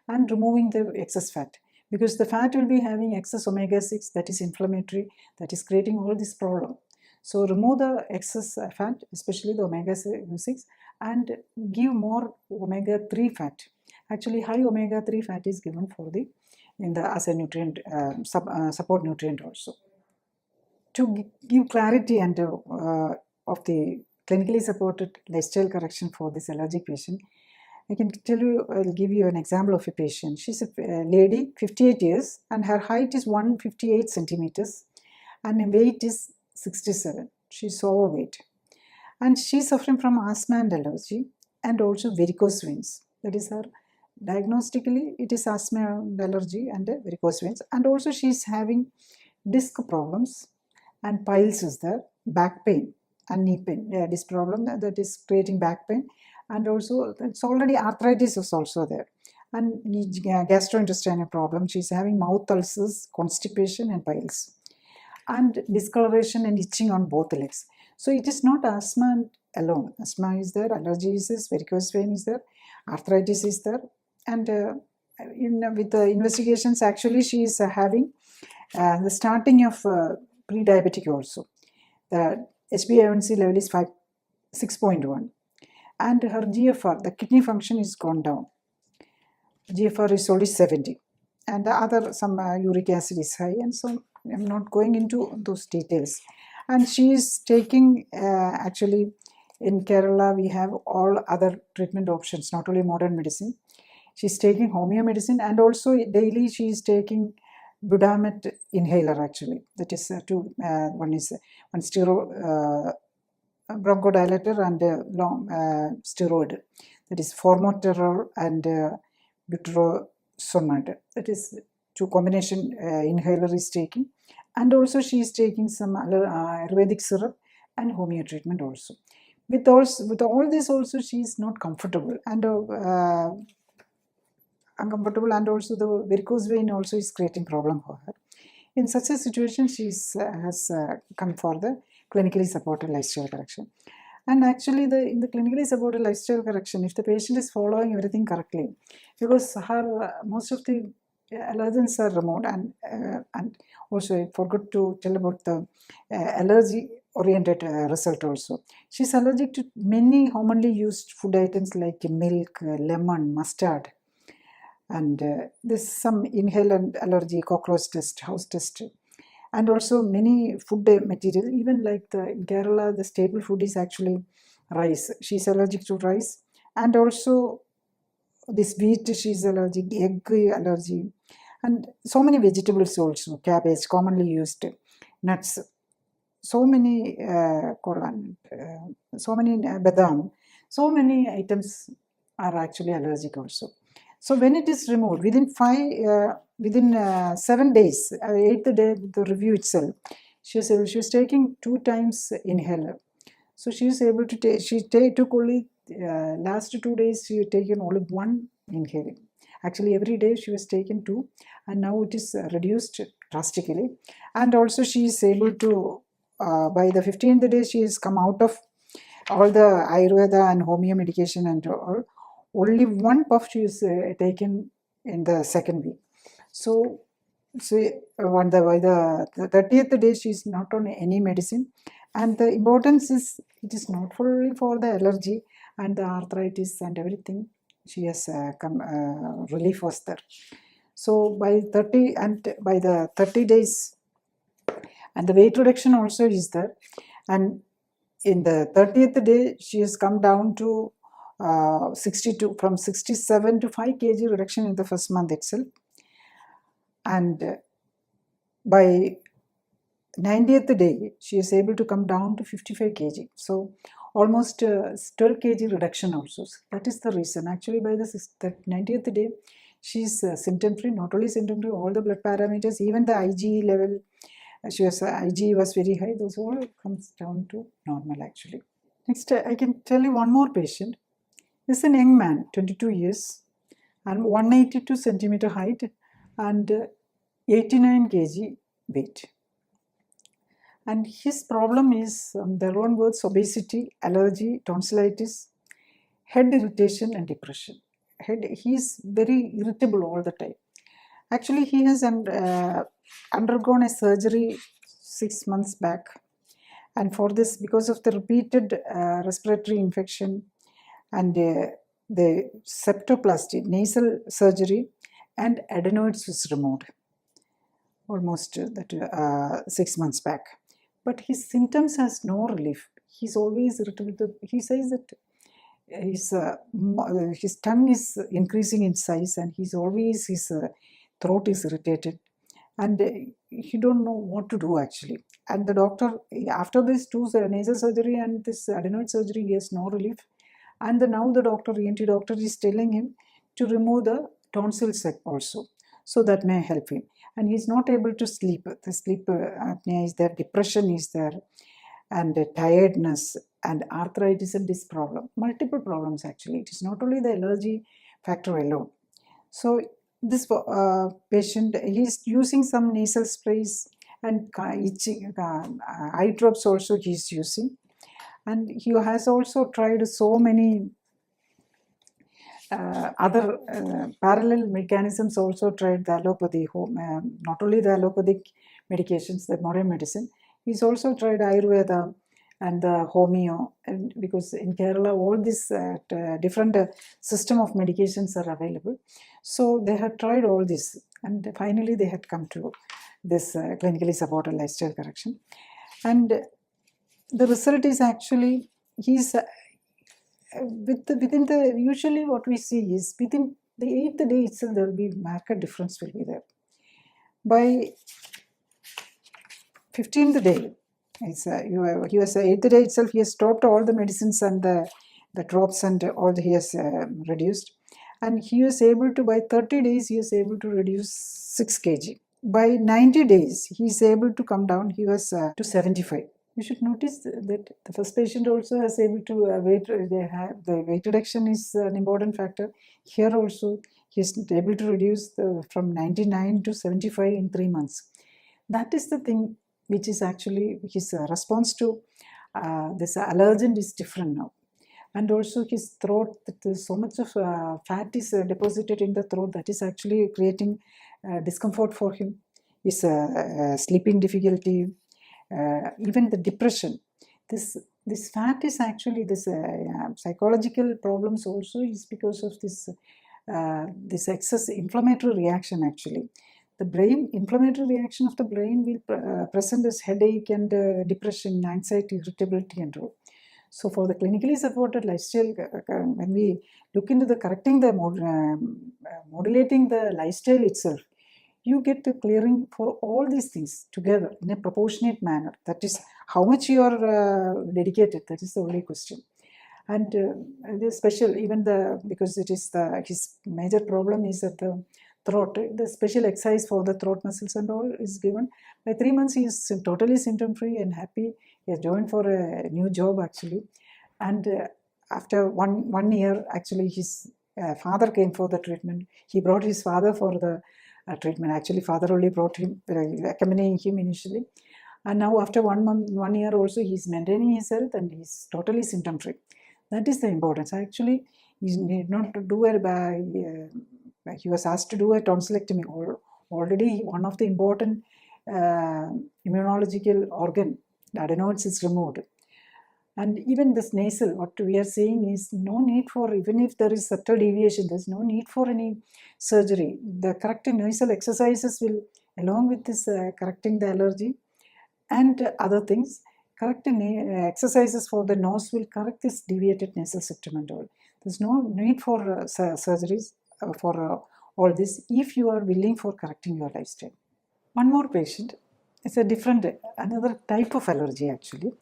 and removing the excess fat. Because the fat will be having excess omega-6 that is inflammatory, that is creating all this problem. So remove the excess fat, especially the omega-6, and give more omega-3 fat. Actually, high omega-3 fat is given as a nutrient, support nutrient also. To give clarity and of the clinically supported lifestyle correction for this allergic patient, I'll give you an example of a patient. She's a lady, 58 years, and her height is 158 centimeters, and her weight is 67. She's overweight. And she's suffering from asthma and allergy, and also varicose veins. That is her, diagnostically, it is asthma and allergy and varicose veins. And also she's having disc problems, and piles is there, back pain and knee pain. This problem that is creating back pain, and also it's already arthritis is also there, and gastrointestinal problem. She's having mouth ulcers, constipation, and piles, and discoloration and itching on both legs. So it is not asthma alone. Asthma is there, allergy is there, varicose vein is there, arthritis is there, and with the investigations, actually she is having the starting of pre-diabetic also. The HbA1c level is 6.1, and her GFR, the kidney function, is gone down. GFR is only 70, and the other some uric acid is high, and so I'm not going into those details. And she is taking actually in Kerala we have all other treatment options, not only modern medicine. She's taking homeo medicine, and also daily she is taking Budamet inhaler actually. That is one steroid, bronchodilator, and long steroid. That is formoterol and butorphanol. That is two combination inhaler is taking, and also she is taking some Ayurvedic syrup and homeo treatment also. With all this also she is not comfortable and uncomfortable, and also the varicose vein also is creating problem for her. In such a situation, she has come for the clinically supported lifestyle correction. And actually, in the clinically supported lifestyle correction, if the patient is following everything correctly, because her most of the allergens are removed, and also I forgot to tell about the allergy oriented result also. She's allergic to many commonly used food items like milk, lemon, mustard, and there's some inhalant allergy, cockroach test, house test, and also many food material. Even like in Kerala, the staple food is actually rice. She's allergic to rice, and also this wheat she's allergic, egg allergy, and so many vegetables also, cabbage, commonly used, nuts, so many so many badam, so many items are actually allergic also. So when it is removed, within 7 days, 8th day, the review itself, she was taking 2 times inhaler. So she is able to take, took only last 2 days, she had taken only 1 inhaler. Actually, every day she was taking 2, and now it is reduced drastically. And also she is able to, by the 15th day, she has come out of all the Ayurveda and homeo medication and all. Only 1 puff she is taken in the second week. So by the 30th day, she is not on any medicine. And the importance is, it is not only for the allergy and the arthritis and everything. She has relief was there. So by the 30 days, and the weight reduction also is there. And in the 30th day, she has come down to 62, from 67 to 5 kg reduction in the first month itself. And by 90th day, she is able to come down to 55 kg. So almost 12 kg reduction also. So that is the reason. Actually, by the 90th day, she is symptom-free, not only symptom-free, all the blood parameters, even the IgE level, IgE was very high, those all comes down to normal actually. Next, I can tell you one more patient. This is an young man, 22 years, and 182 centimeter height, and 89 kg weight. And his problem is, their own words, obesity, allergy, tonsillitis, head irritation and depression. He is very irritable all the time. Actually, he has undergone a surgery 6 months back. And for this, because of the repeated respiratory infection and the septoplasty, nasal surgery, and adenoids was removed almost 6 months back. But his symptoms has no relief. He's always irritable. He says that his tongue is increasing in size, and his throat is irritated, and he don't know what to do actually. And the doctor, after this 2 nasal surgery and this adenoid surgery, he has no relief. And now the ENT doctor is telling him to remove the tonsil sac also, so that may help him. And he's not able to sleep. The sleep apnea is there, depression is there, and tiredness, and arthritis and this problem. Multiple problems actually. It is not only the allergy factor alone. So this patient, he's using some nasal sprays and eye drops also he's using. And he has also tried so many other parallel mechanisms, also tried the allopathy, not only the allopathic medications, the modern medicine. He's also tried Ayurveda and the homeo, and because in Kerala all these different system of medications are available. So they have tried all this, and finally they had come to this clinically supported lifestyle correction. And the result is actually, he's usually what we see is within the 8th day itself, there will be marked difference will be there. By 15th day, he was 8th day itself, he has stopped all the medicines and the drops and all he has reduced. And he was able to, by 30 days, he was able to reduce 6 kg. By 90 days, he is able to come down, he was to 75. You should notice that the first patient also has able to the weight reduction is an important factor. Here also, he is able to reduce from 99 to 75 in 3 months. That is the thing which is actually his response to this allergen is different now. And also his throat, so much of fat is deposited in the throat, that is actually creating discomfort for him. His sleeping difficulty, even the depression. This fat is actually, this psychological problems also is because of this excess inflammatory reaction actually. The brain, inflammatory reaction of the brain will present as headache and depression, anxiety, irritability and all. So for the clinically supported lifestyle, when we look into the correcting the modulating the lifestyle itself, you get the clearing for all these things together in a proportionate manner. That is how much you are dedicated. That is the only question. And the special, even because it is his major problem is at the throat, the special exercise for the throat muscles and all is given. By 3 months he is totally symptom free and happy. He has joined for a new job actually. And after one year, actually his father came for the treatment. He brought his father for the treatment. Actually, father only brought him, accompanying him initially. And now after 1 month, 1 year also, he's maintaining his health and he's totally symptom free. That is the importance. Actually, he need not to do it by, he was asked to do a tonsillectomy. Already one of the important immunological organ, the adenoids, is removed. And even this nasal, what we are saying is no need for, even if there is subtle deviation, there's no need for any surgery. The correct nasal exercises will, along with this correcting the allergy and other things, correct exercises for the nose will correct this deviated nasal septum and all. There's no need for surgeries for all this if you are willing for correcting your lifestyle. One more patient. It's a different, another type of allergy actually.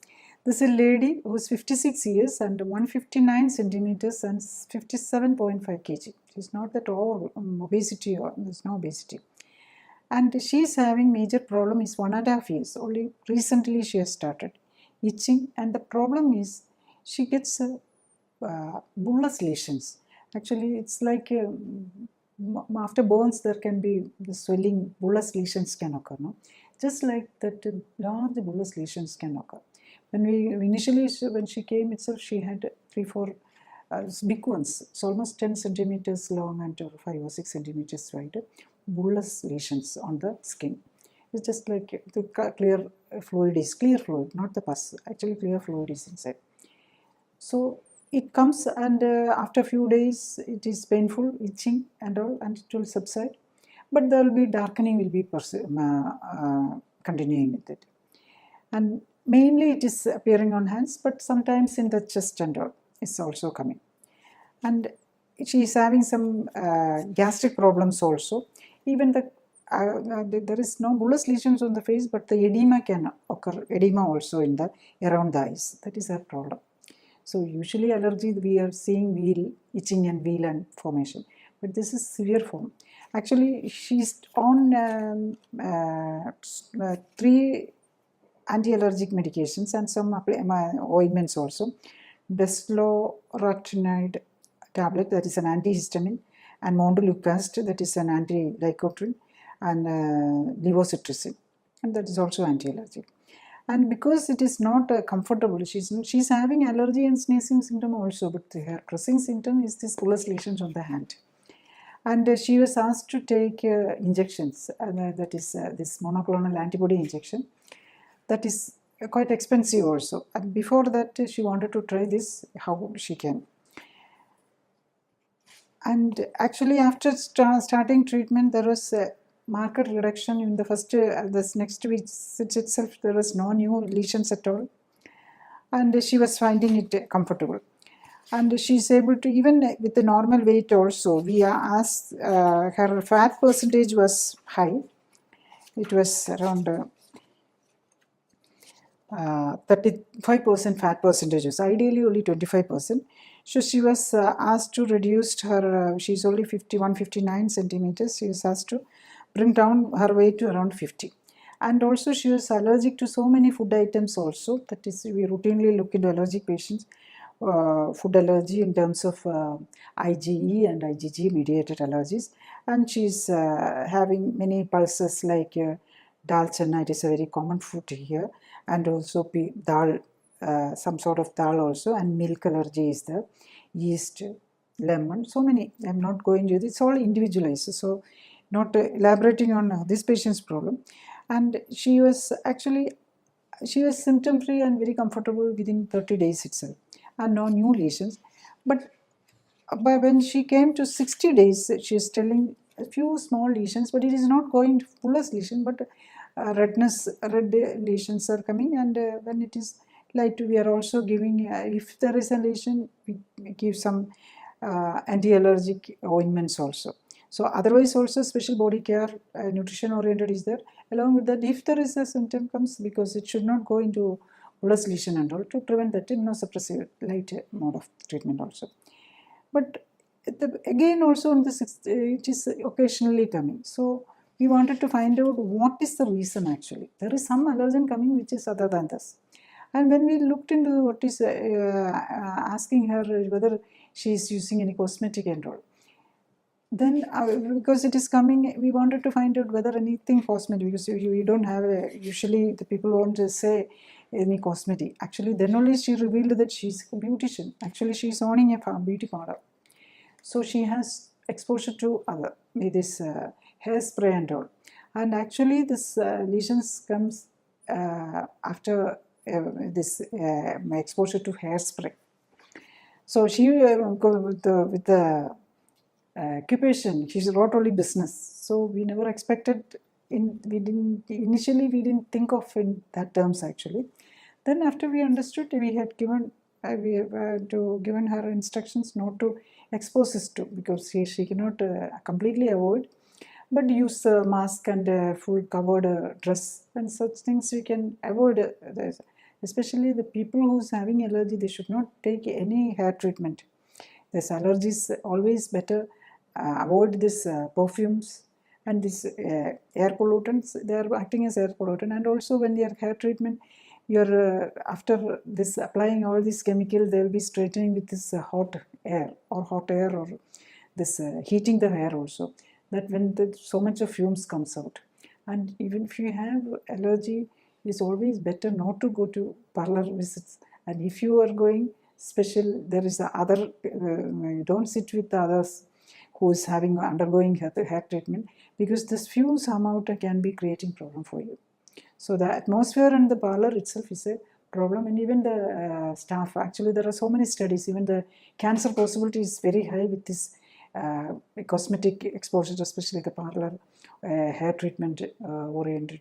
This is a lady who is 56 years and 159 centimeters and 57.5 kg. She's not at all obesity, or there's no obesity. And she's having major problem is 1.5 years. Only recently she has started itching, and the problem is she gets bullous lesions. Actually, it's like after burns there can be the swelling, bullous lesions can occur. No? Just like that, large bullous lesions can occur. When when she came itself, she had 3-4 big ones. It's almost 10 centimeters long and 5 or 6 centimeters wide. Bullous lesions on the skin. It's just like the clear fluid is clear fluid, not the pus. Actually, clear fluid is inside. So it comes, and after a few days, it is painful, itching, and all, and it will subside. But there will be darkening, will be continuing with it. And mainly it is appearing on hands, but sometimes in the chest and all is also coming. And she is having some gastric problems also. Even there is no bullous lesions on the face, but the edema can occur. Edema also in the around the eyes. That is her problem. So usually allergy we are seeing wheal, itching and wheal and formation, but this is severe form. Actually, she's on 3 anti-allergic medications and some ointments also. Desloratadine tablet, that is an antihistamine, and montelukast, that is an anti-lycopene, and levocetirizine, and that is also anti-allergic. And because it is not comfortable, she's having allergy and sneezing symptom also, but her pressing symptom is this bullous lesions on the hand. And she was asked to take injections, that is this monoclonal antibody injection. That is quite expensive also. And before that, she wanted to try this, how she can. And actually, after starting treatment, there was a marked reduction in the first, this next week itself, there was no new lesions at all. And she was finding it comfortable. And she's able to, even with the normal weight also, we asked, her fat percentage was high. It was around 35% fat percentages, ideally only 25%. So she was asked to reduce her, she's only 59 centimeters, she was asked to bring down her weight to around 50. And also she was allergic to so many food items also, that is, we routinely look into allergic patients, food allergy in terms of IgE and IgG mediated allergies. And she's having many pulses like dal chana, it is a very common food here, and also dal, some sort of dal also, and milk allergy is there, yeast, lemon, so many. I'm not going to, it's all individualized, so not elaborating on this patient's problem. And she was symptom free and very comfortable within 30 days itself, and no new lesions. But when she came to 60 days, she is telling a few small lesions, but it is not going to fullest lesion, but red lesions are coming. And when it is light, we are also giving, if there is a lesion, we give some anti-allergic ointments also. So otherwise also special body care, nutrition oriented is there. Along with that, if there is a symptom comes, because it should not go into bullous lesion and all, to prevent that, immunosuppressive light mode of treatment also. But again also in this, it is occasionally coming. So we wanted to find out what is the reason actually. There is some allergen coming which is other than this. And when we looked into what is asking her whether she is using any cosmetic and all, then because it is coming, we wanted to find out whether anything cosmetic, because you don't have usually the people won't say any cosmetic. Actually, then only she revealed that she's a beautician. Actually, she's owning a beauty parlor. So she has exposure to other this hairspray and all. And actually, this lesions comes after this exposure to hairspray. So she with the occupation, she wrote only business. So we never expected. We didn't think of in that terms actually. Then after we understood, we had given given her instructions not to expose this to, because she cannot completely avoid, but use a mask and a full covered dress and such things we can avoid. Especially the people who's having allergy, they should not take any hair treatment. This allergies always better avoid this perfumes and this air pollutants. They are acting as air pollutant, and also when your hair treatment, you're after this applying all these chemicals, they will be straightening with this hot air or this heating the hair also. That when so much of fumes comes out, and even if you have allergy, it's always better not to go to parlor visits. And if you are going special, there is other you don't sit with the others who is undergoing hair treatment, because this fumes somehow can be creating problem for you. So the atmosphere in the parlor itself is a problem, and even the staff. Actually, there are so many studies. Even the cancer possibility is very high with this cosmetic exposure, especially the parlor hair treatment oriented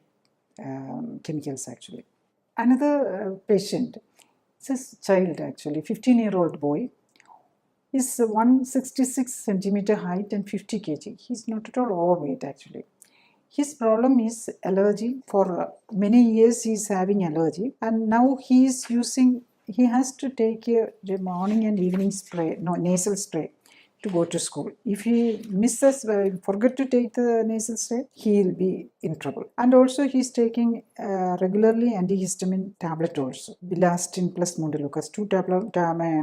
chemicals. Actually, another patient. It's a child actually, 15-year-old boy. Is 166 centimeter height and 50 kg. He's not at all overweight actually. His problem is allergy. For many years he is having allergy, and now he has to take a morning and evening spray, nasal spray to go to school. If he forget to take the nasal spray, he will be in trouble. And also he is taking regularly antihistamine tablet also. Bilastin plus Montelukast, 2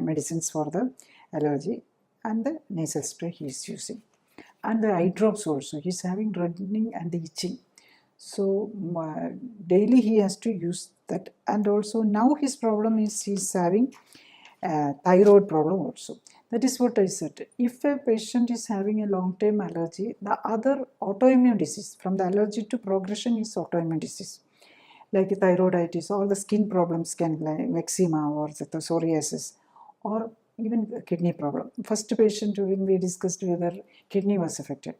medicines for the allergy, and the nasal spray he is using. And the eye drops also, he is having reddening and the itching. So daily he has to use that. And also now his problem is he is having thyroid problem also. That is what I said. If a patient is having a long-term allergy, the other autoimmune disease, from the allergy to progression, is autoimmune disease. Like thyroiditis, all the skin problems can be like eczema or the psoriasis, or even kidney problem. First patient when we discussed whether kidney was affected.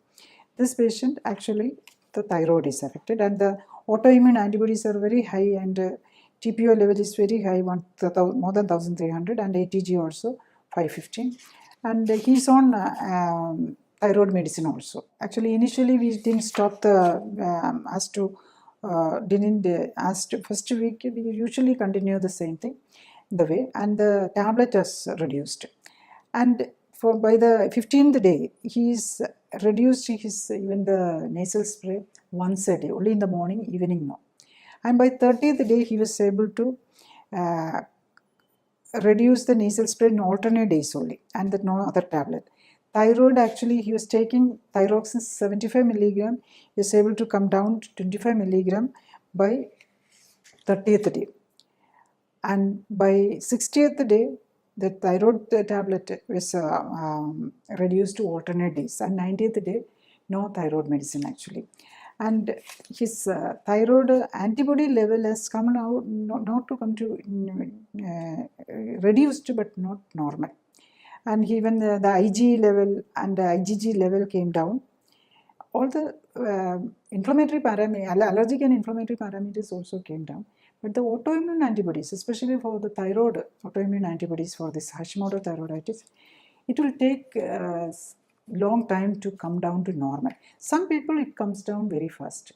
This patient actually the thyroid is affected, and the autoimmune antibodies are very high, and TPO level is very high, more than 1300, and ATG also 515, and he's on thyroid medicine also. Actually, initially we didn't stop the first week. We usually continue the same thing, the way, and the tablet is reduced, and by the 15th day he is reduced his even the nasal spray once a day, only in the morning, evening no, and by 30th day he was able to reduce the nasal spray in alternate days only, and no other tablet. Thyroid, actually he was taking thyroxine 75 milligram, he was able to come down to 25 milligram by 30th day, and by 60th day the thyroid tablet was reduced to alternate days, and 90th day no thyroid medicine actually. And his thyroid antibody level has come out not to come to reduced but not normal, and even the Ig level and the IgG level came down. All the inflammatory parameters, allergic and inflammatory parameters also came down, but the autoimmune antibodies, especially for the thyroid autoimmune antibodies for this Hashimoto thyroiditis, it will take long time to come down to normal. Some people it comes down very fast,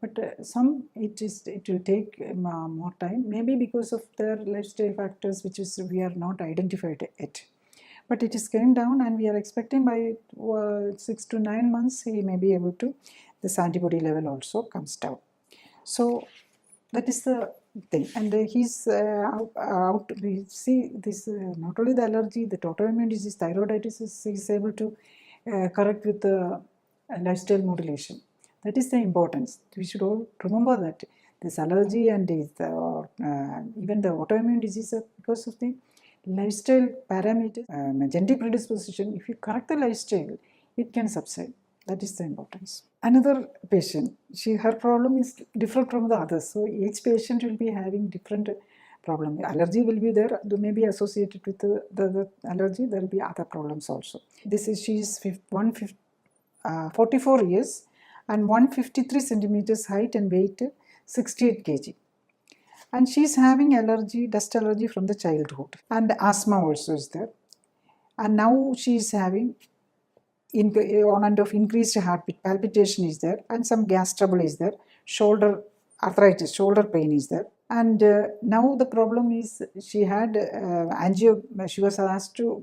But some it will take more time, maybe because of their lifestyle factors, which is we are not identified yet. But it is going down, and we are expecting by 6 to 9 months he may be able to, this antibody level also comes down. So that is the thing, and he's out. We see this not only the allergy, the autoimmune disease, thyroiditis is able to correct with the lifestyle modulation. That is the importance. We should all remember that this allergy and even the autoimmune disease are because of the lifestyle parameters, genetic predisposition. If you correct the lifestyle, it can subside. That is the importance. Another patient, her problem is different from the others. So each patient will be having different problem. Allergy will be there, they may be associated with the allergy. There will be other problems also. She is 44 years and 153 centimeters height and weight 68 kg. And she is having allergy, dust allergy from the childhood, and asthma also is there. And now she is having on and of increased heartbeat, palpitation is there, and some gas trouble is there, shoulder arthritis, shoulder pain is there. And now the problem is she had she was asked to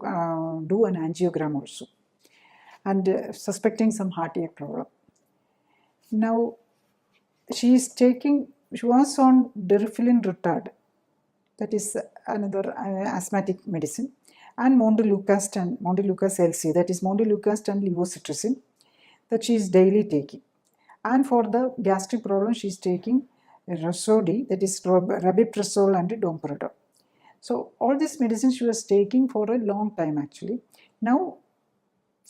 do an angiogram also, and suspecting some heartache problem. Now she was on deriphyllin retard, that is another asthmatic medicine, and montelukast LC, that is montelukast and levocetirizine, that she is daily taking. And for the gastric problem, she is taking Rhapsody, that is rabiprazole and domperidone. So all these medicines she was taking for a long time actually. Now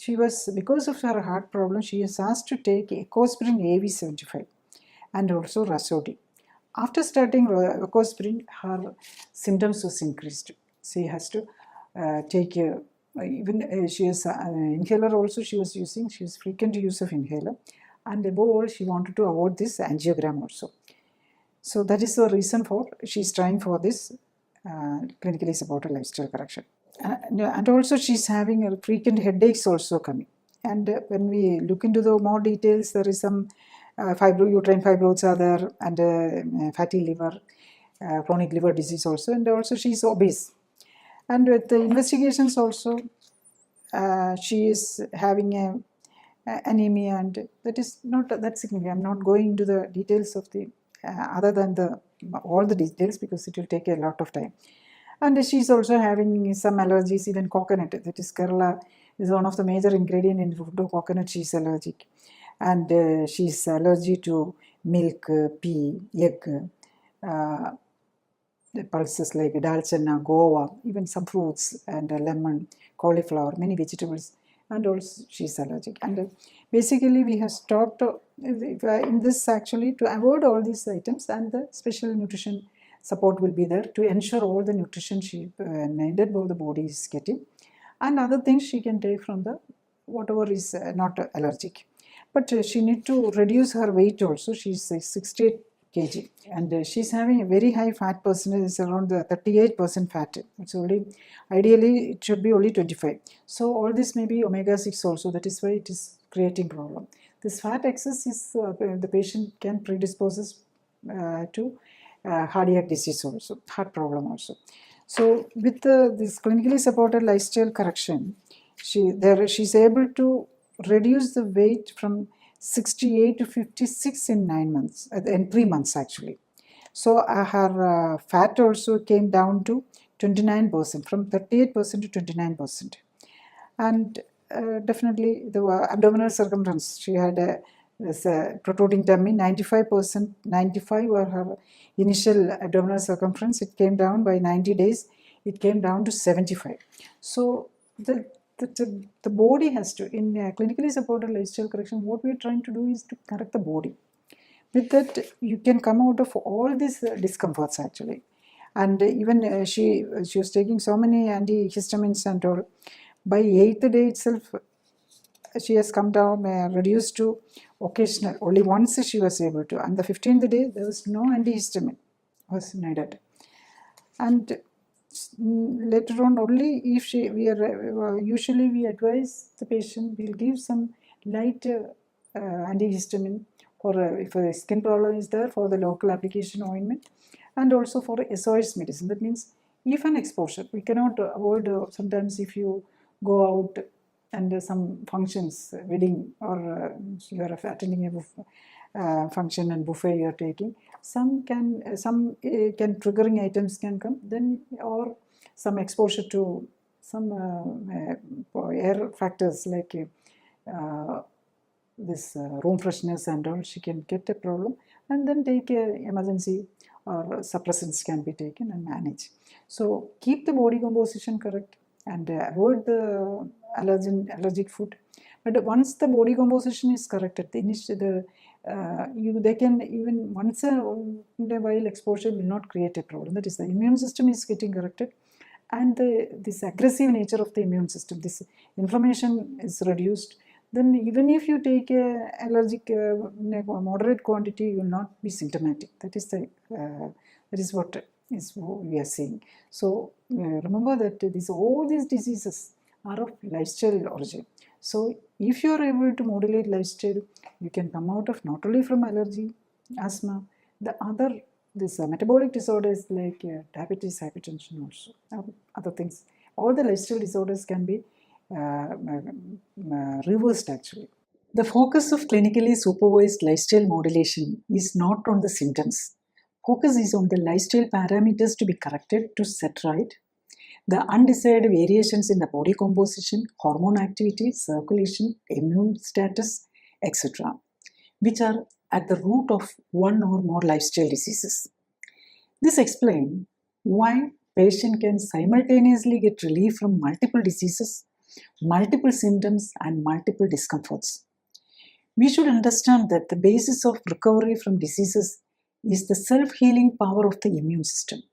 because of her heart problem, she is asked to take ecosprin AV75 and also Rhapsody. After starting ecosprin, her symptoms was increased. She has to take she has inhaler also she was using. She was frequent use of inhaler, and above all she wanted to avoid this angiogram also. So that is the reason for she is trying for this clinically supported lifestyle correction. And also she is having frequent headaches also coming. And when we look into the more details, there is some uterine fibroids are there, and fatty liver, chronic liver disease also, and also she is obese. And with the investigations also, she is having a anemia, and that is not that significant. I'm not going into the details of the other than all the details, because it will take a lot of time. And she's also having some allergies, even coconut, that is Kerala is one of the major ingredient in food. Coconut she is allergic, and she is allergic to milk, pea, egg, the pulses like dalchana, guava, even some fruits, and lemon, cauliflower, many vegetables, and also she is allergic. And basically we have stopped in this actually to avoid all these items, and the special nutrition support will be there to ensure all the nutrition she needed by the body is getting, and other things she can take from the whatever is not allergic. But she need to reduce her weight also. She is 68 kg, and she's having a very high fat percentage, is around the 38% fat. It's only ideally it should be only 25. So all this may be omega-6 also. That is why it is creating problem. This fat excess is the patient can predisposes to cardiac disease also, heart problem also. So with this clinically supported lifestyle correction, she's able to reduce the weight from 68 to 56 in 9 months, in 3 months actually. So her fat also came down to 29%, from 38% to 29%. And definitely the abdominal circumference, she had a protruding tummy, 95%, 95 were her initial abdominal circumference. It came down by 90 days, it came down to 75. So the body has to, in clinically supported lifestyle correction, what we are trying to do is to correct the body. With that, you can come out of all these discomforts actually. And even she was taking so many antihistamines and all. By 8th day itself, she has come down, reduced to occasional. Only once she was able to. And the 15th day, there was no antihistamine was needed. And later on, only if usually we advise the patient, we'll give some light antihistamine if a skin problem is there, for the local application ointment, and also for SOS medicine. That means if an exposure, we cannot avoid, sometimes if you go out and some functions, wedding, or you are attending a function and buffet you are taking, some triggering items can come, then, or some exposure to some air factors like this room freshness and all, she can get a problem, and then take a emergency, or suppressants can be taken and manage. So keep the body composition correct and avoid the allergic food. But once the body composition is corrected, they can, even once in a while, exposure will not create a problem. That is, the immune system is getting corrected, and this aggressive nature of the immune system, this inflammation is reduced. Then even if you take a allergic moderate quantity, you will not be symptomatic. That is what we are saying. So remember that all these diseases are of lifestyle origin. So if you are able to modulate lifestyle, you can come out of not only from allergy, asthma, the other metabolic disorders like diabetes, hypertension, also other things. All the lifestyle disorders can be reversed actually. The focus of clinically supervised lifestyle modulation is not on the symptoms. Focus is on the lifestyle parameters to be corrected to set right the undesired variations in the body composition, hormone activity, circulation, immune status, etc., which are at the root of one or more lifestyle diseases. This explains why patient can simultaneously get relief from multiple diseases, multiple symptoms, and multiple discomforts. We should understand that the basis of recovery from diseases is the self-healing power of the immune system.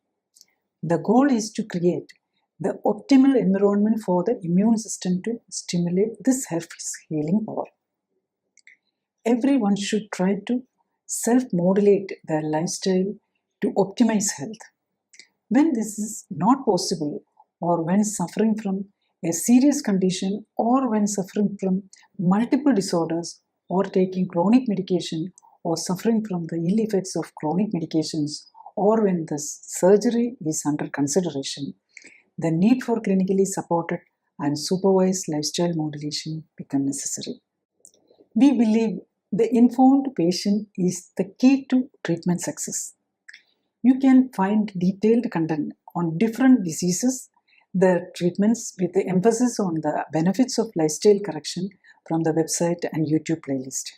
The goal is to create the optimal environment for the immune system to stimulate this self-healing power. Everyone should try to self-modulate their lifestyle to optimize health. When this is not possible, or when suffering from a serious condition, or when suffering from multiple disorders, or taking chronic medication, or suffering from the ill effects of chronic medications, or when the surgery is under consideration, the need for clinically supported and supervised lifestyle modulation becomes necessary. We believe the informed patient is the key to treatment success. You can find detailed content on different diseases, the treatments with the emphasis on the benefits of lifestyle correction from the website and YouTube playlist.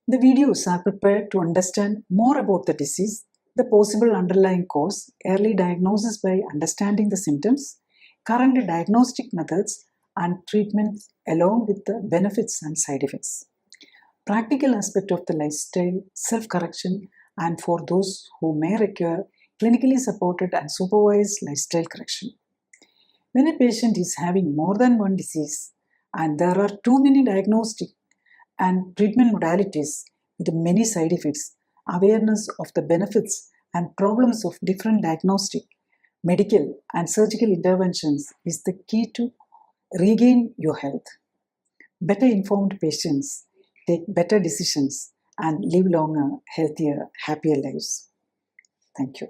The videos are prepared to understand more about the disease, the possible underlying cause, early diagnosis by understanding the symptoms, current diagnostic methods, and treatments along with the benefits and side effects. Practical aspect of the lifestyle self-correction, and for those who may require clinically supported and supervised lifestyle correction. When a patient is having more than one disease and there are too many diagnostic and treatment modalities with many side effects, awareness of the benefits and problems of different diagnostic, medical, and surgical interventions is the key to regain your health. Better informed patients take better decisions and live longer, healthier, happier lives. Thank you.